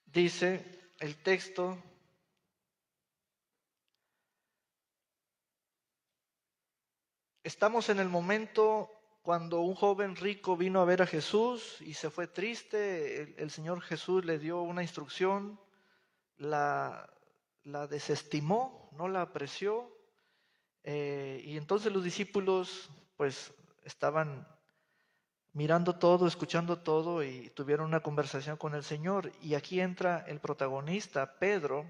Dice el texto, estamos en el momento cuando un joven rico vino a ver a Jesús y se fue triste. El Señor Jesús le dio una instrucción, la desestimó, no la apreció. Y entonces los discípulos pues estaban mirando todo, escuchando todo y tuvieron una conversación con el Señor. Y aquí entra el protagonista, Pedro,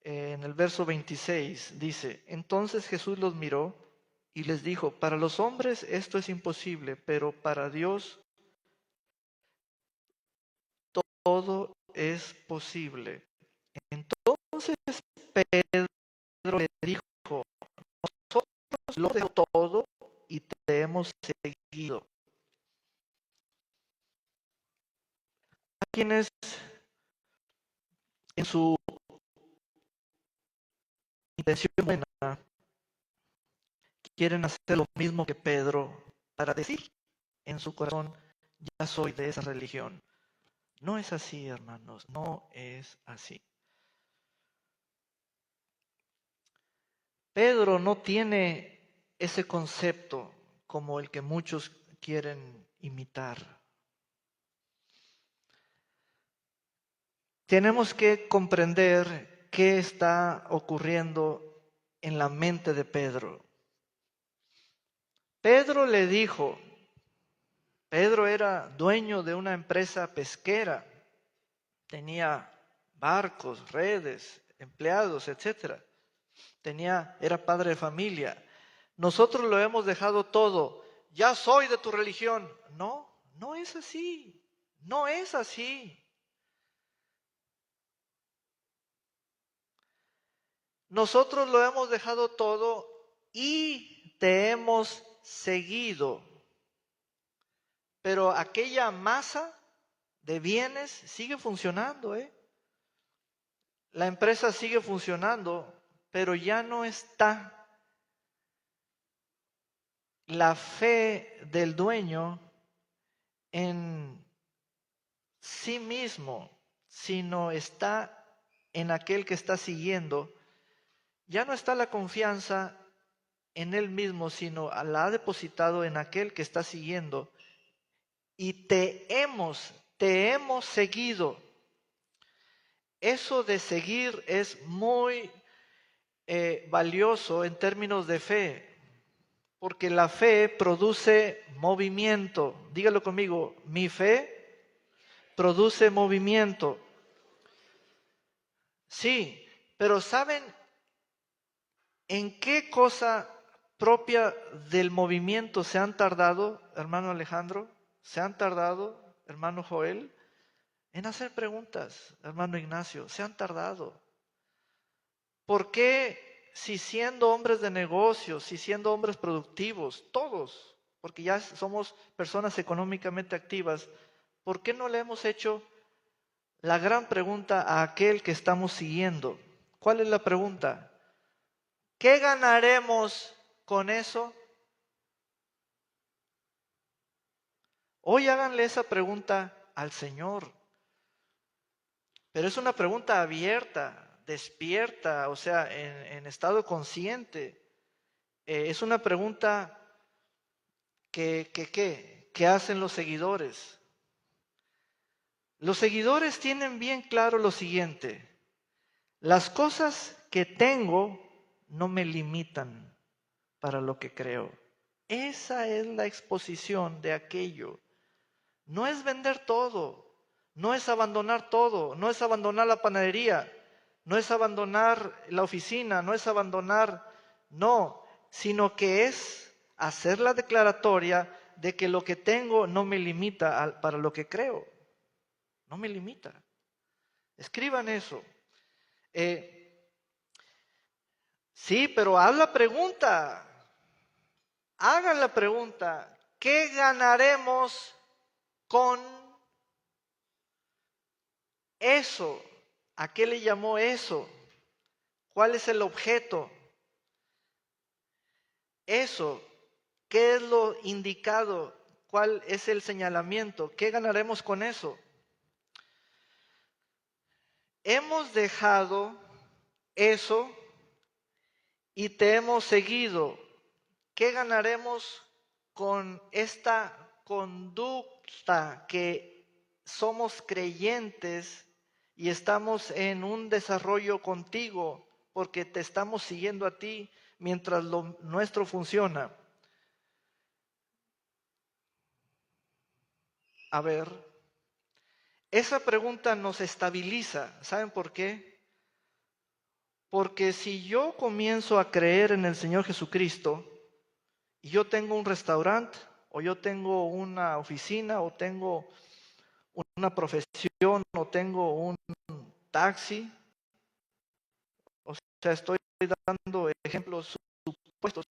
en el verso 26, dice, entonces Jesús los miró y les dijo, para los hombres esto es imposible, pero para Dios todo es posible. Entonces Pedro le dijo, nosotros lo dejamos todo y te hemos seguido. Hay quienes en su intención buena quieren hacer lo mismo que Pedro para decir en su corazón, ya soy de esa religión. No es así, hermanos, no es así. Pedro no tiene ese concepto como el que muchos quieren imitar. Tenemos que comprender qué está ocurriendo en la mente de Pedro. Pedro le dijo, Pedro era dueño de una empresa pesquera, tenía barcos, redes, empleados, etcétera. Era padre de familia. Nosotros lo hemos dejado todo. Ya soy de tu religión. No, no es así. No es así. Nosotros lo hemos dejado todo y te hemos seguido. Pero aquella masa de bienes sigue funcionando, ¿eh? La empresa sigue funcionando, pero ya no está la fe del dueño en sí mismo, sino está en aquel que está siguiendo. Ya no está la confianza en él mismo, sino la ha depositado en aquel que está siguiendo. Y te hemos seguido. Eso de seguir es muy valioso en términos de fe, porque la fe produce movimiento. Dígalo conmigo, mi fe produce movimiento. Sí, pero ¿saben en qué cosa propia del movimiento se han tardado, hermano Alejandro? ¿Se han tardado, hermano Joel? En hacer preguntas, hermano Ignacio, se han tardado. ¿Por qué si siendo hombres de negocios, si siendo hombres productivos, todos, porque ya somos personas económicamente activas, ¿por qué no le hemos hecho la gran pregunta a aquel que estamos siguiendo? ¿Cuál es la pregunta? ¿Qué ganaremos con eso? Hoy háganle esa pregunta al Señor. Pero es una pregunta abierta, despierta, o sea, en estado consciente. Es una pregunta que hacen los seguidores. Los seguidores tienen bien claro lo siguiente: las cosas que tengo no me limitan para lo que creo. Esa es la exposición de aquello. No es vender todo, no es abandonar todo, no es abandonar la panadería, no es abandonar la oficina, no es abandonar, no, sino que es hacer la declaratoria de que lo que tengo no me limita para lo que creo. No me limita. Escriban eso. Sí, pero haz la pregunta. Hagan la pregunta. ¿Qué ganaremos con eso? ¿A qué le llamó eso? ¿Cuál es el objeto? Eso. ¿Qué es lo indicado? ¿Cuál es el señalamiento? ¿Qué ganaremos con eso? Hemos dejado eso y te hemos seguido. ¿Qué ganaremos con esta conducta que somos creyentes y estamos en un desarrollo contigo porque te estamos siguiendo a ti mientras lo nuestro funciona? A ver, esa pregunta nos estabiliza. ¿Saben por qué? Porque si yo comienzo a creer en el Señor Jesucristo, y yo tengo un restaurante, o yo tengo una oficina, o tengo una profesión, o tengo un taxi. O sea, estoy dando ejemplos supuestos.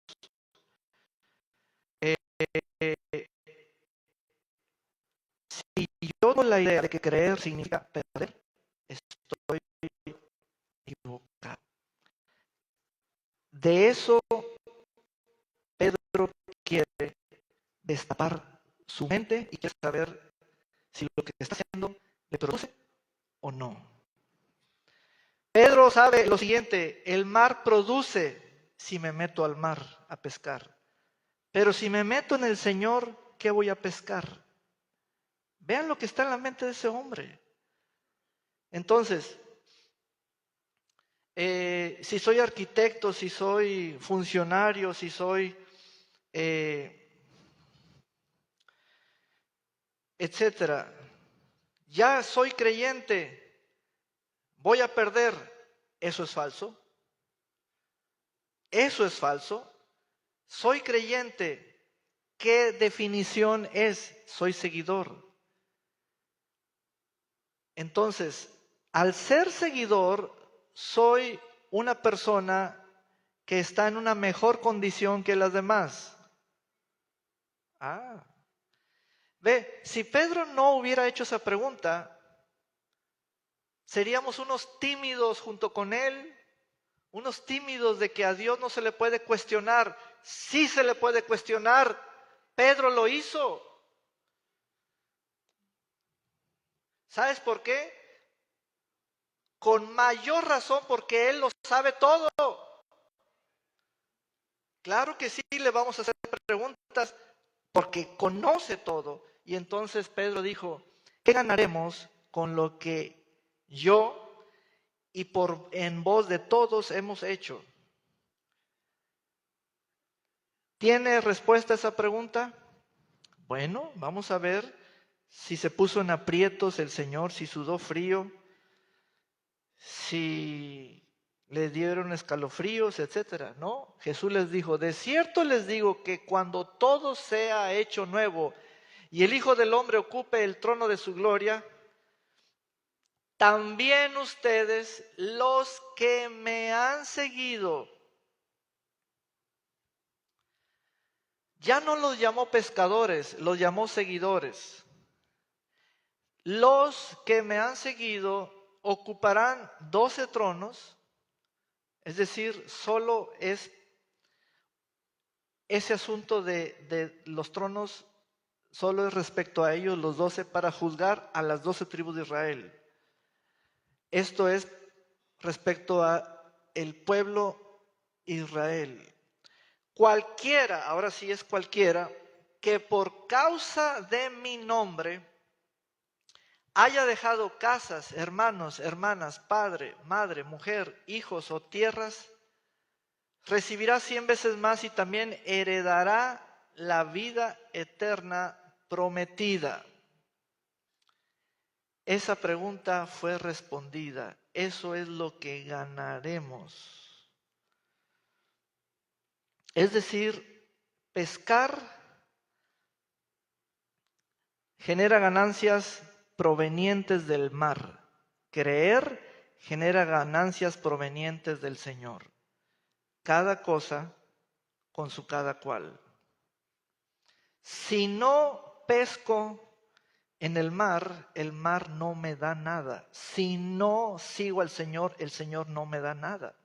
Eh, si yo tengo la idea de que creer significa perder, estoy equivocado. De eso Pedro quiere destapar su mente y quiere saber si lo que está haciendo le produce o no. Pedro sabe lo siguiente: el mar produce si me meto al mar a pescar. Pero si me meto en el Señor, ¿qué voy a pescar? Vean lo que está en la mente de ese hombre. Entonces, si soy arquitecto, si soy funcionario, si soy etcétera, ya soy creyente, voy a perder. Eso es falso. Eso es falso. Soy creyente. ¿Qué definición es? Soy seguidor. Entonces, al ser seguidor, soy una persona que está en una mejor condición que las demás. Ve, si Pedro no hubiera hecho esa pregunta, seríamos unos tímidos junto con él, unos tímidos de que a Dios no se le puede cuestionar. Sí se le puede cuestionar. Pedro lo hizo. ¿Sabes por qué? Con mayor razón, porque Él lo sabe todo. Claro que sí, le vamos a hacer preguntas porque conoce todo. Y entonces Pedro dijo: ¿qué ganaremos con lo que yo y en voz de todos hemos hecho? ¿Tiene respuesta a esa pregunta? Bueno, vamos a ver si se puso en aprietos el Señor, si sudó frío, si le dieron escalofríos, etcétera. No, Jesús les dijo: de cierto les digo que cuando todo sea hecho nuevo y el Hijo del Hombre ocupe el trono de su gloria, también ustedes, los que me han seguido. Ya no los llamó pescadores, los llamó seguidores. Los que me han seguido ocuparán 12 tronos, es decir, solo es ese asunto de los tronos, solo es respecto a ellos, los 12, para juzgar a las 12 tribus de Israel. Esto es respecto a el pueblo Israel. Cualquiera, ahora sí es cualquiera, que por causa de mi nombre haya dejado casas, hermanos, hermanas, padre, madre, mujer, hijos o tierras, recibirá 100 veces más y también heredará la vida eterna prometida. Esa pregunta fue respondida. Eso es lo que ganaremos. Es decir, pescar genera ganancias provenientes del mar. Creer genera ganancias provenientes del Señor. Cada cosa con su cada cual. Si no pesco en el mar no me da nada. Si no sigo al Señor, el Señor no me da nada.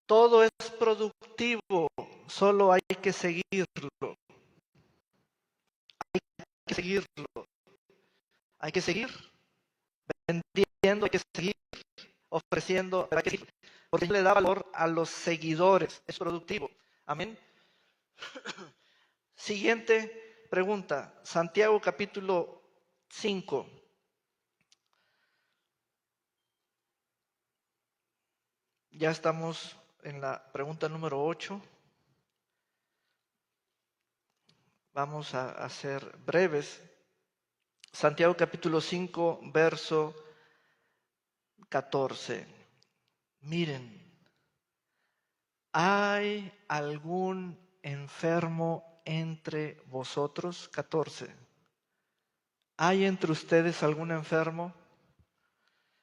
Todo es productivo, solo hay que seguirlo. Hay que seguirlo. Hay que seguir vendiendo, hay que seguir ofreciendo, hay que seguir, porque le da valor a los seguidores, es productivo. Amén. Siguiente pregunta, Santiago capítulo 5. Ya estamos en la pregunta número 8. Vamos a ser breves. Santiago capítulo 5, verso 14. Miren, ¿hay algún enfermo entre vosotros? 14. ¿Hay entre ustedes algún enfermo?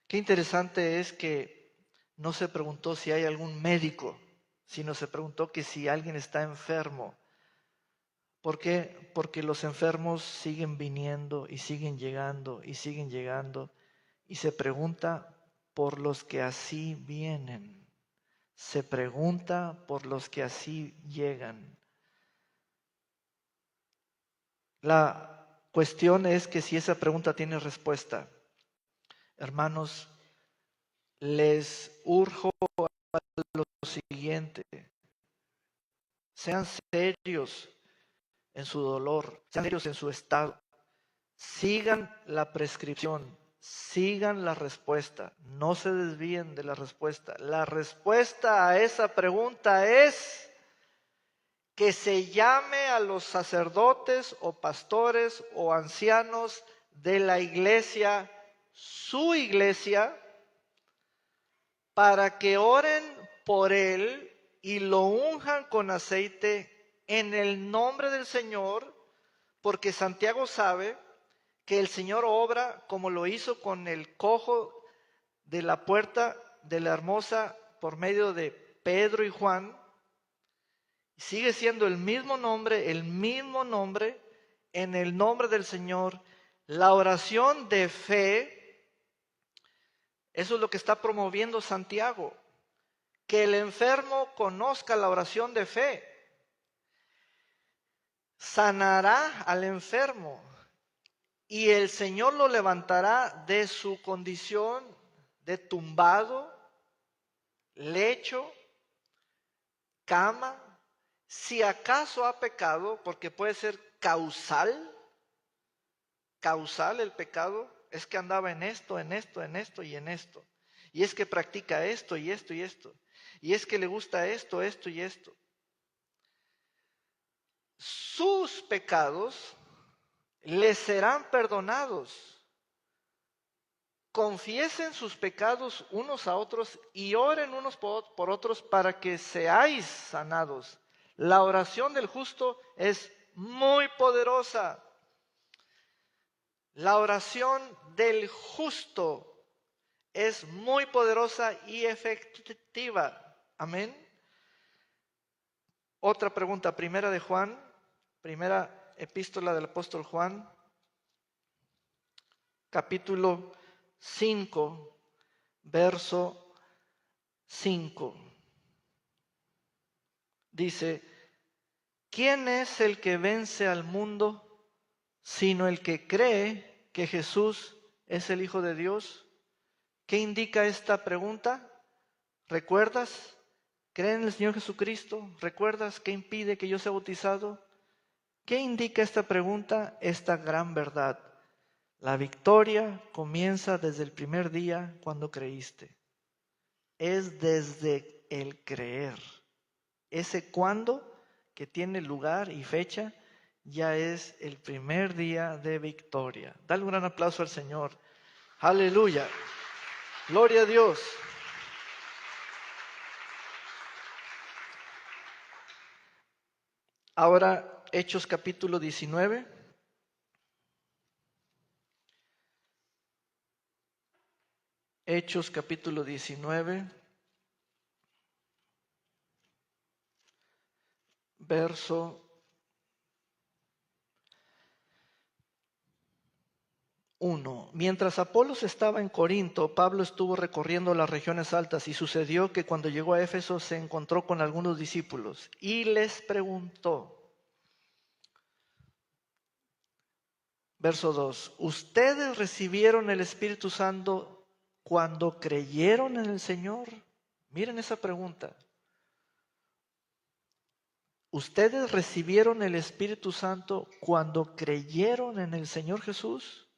Qué interesante es que no se preguntó si hay algún médico, sino se preguntó que si alguien está enfermo. ¿Por qué? Porque los enfermos siguen viniendo y siguen llegando y siguen llegando. Y se pregunta por los que así vienen. Se pregunta por los que así llegan. La cuestión es que si esa pregunta tiene respuesta, hermanos, les urjo a lo siguiente: sean serios en su dolor, sean serios en su estado, sigan la prescripción, sigan la respuesta, no se desvíen de la respuesta. La respuesta a esa pregunta es que se llame a los sacerdotes o pastores o ancianos de la iglesia, su iglesia, para que oren por él y lo unjan con aceite en el nombre del Señor, porque Santiago sabe que el Señor obra como lo hizo con el cojo de la puerta de la hermosa por medio de Pedro y Juan. Sigue siendo el mismo nombre en el nombre del Señor. La oración de fe, eso es lo que está promoviendo Santiago, que el enfermo conozca la oración de fe. Sanará al enfermo y el Señor lo levantará de su condición de tumbado, lecho, cama. Si acaso ha pecado, porque puede ser causal el pecado, es que andaba en esto y en esto. Y es que practica esto y esto y esto. Y es que le gusta esto, esto y esto. Sus pecados les serán perdonados. Confiesen sus pecados unos a otros y oren unos por otros para que seáis sanados. La oración del justo es muy poderosa. La oración del justo es muy poderosa y efectiva. Amén. Otra pregunta, primera epístola del apóstol Juan, capítulo 5, verso 5. Dice: ¿quién es el que vence al mundo sino el que cree que Jesús es el Hijo de Dios? ¿Qué indica esta pregunta? ¿Recuerdas? ¿Creen en el Señor Jesucristo? ¿Recuerdas qué impide que yo sea bautizado? ¿Qué indica esta pregunta? Esta gran verdad. La victoria comienza desde el primer día cuando creíste. Es desde el creer. Ese cuándo que tiene lugar y fecha ya es el primer día de victoria. Dale un gran aplauso al Señor. Aleluya. Gloria a Dios. Ahora, Hechos capítulo 19. Hechos capítulo 19. Verso 1. Mientras Apolos estaba en Corinto, Pablo estuvo recorriendo las regiones altas y sucedió que cuando llegó a Éfeso se encontró con algunos discípulos y les preguntó. Verso 2. ¿Ustedes recibieron el Espíritu Santo cuando creyeron en el Señor? Miren esa pregunta. ¿Ustedes recibieron el Espíritu Santo cuando creyeron en el Señor Jesús?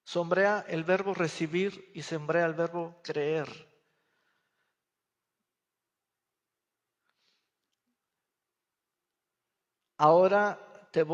Sombrea el verbo recibir y sembrea el verbo creer. Ahora te voy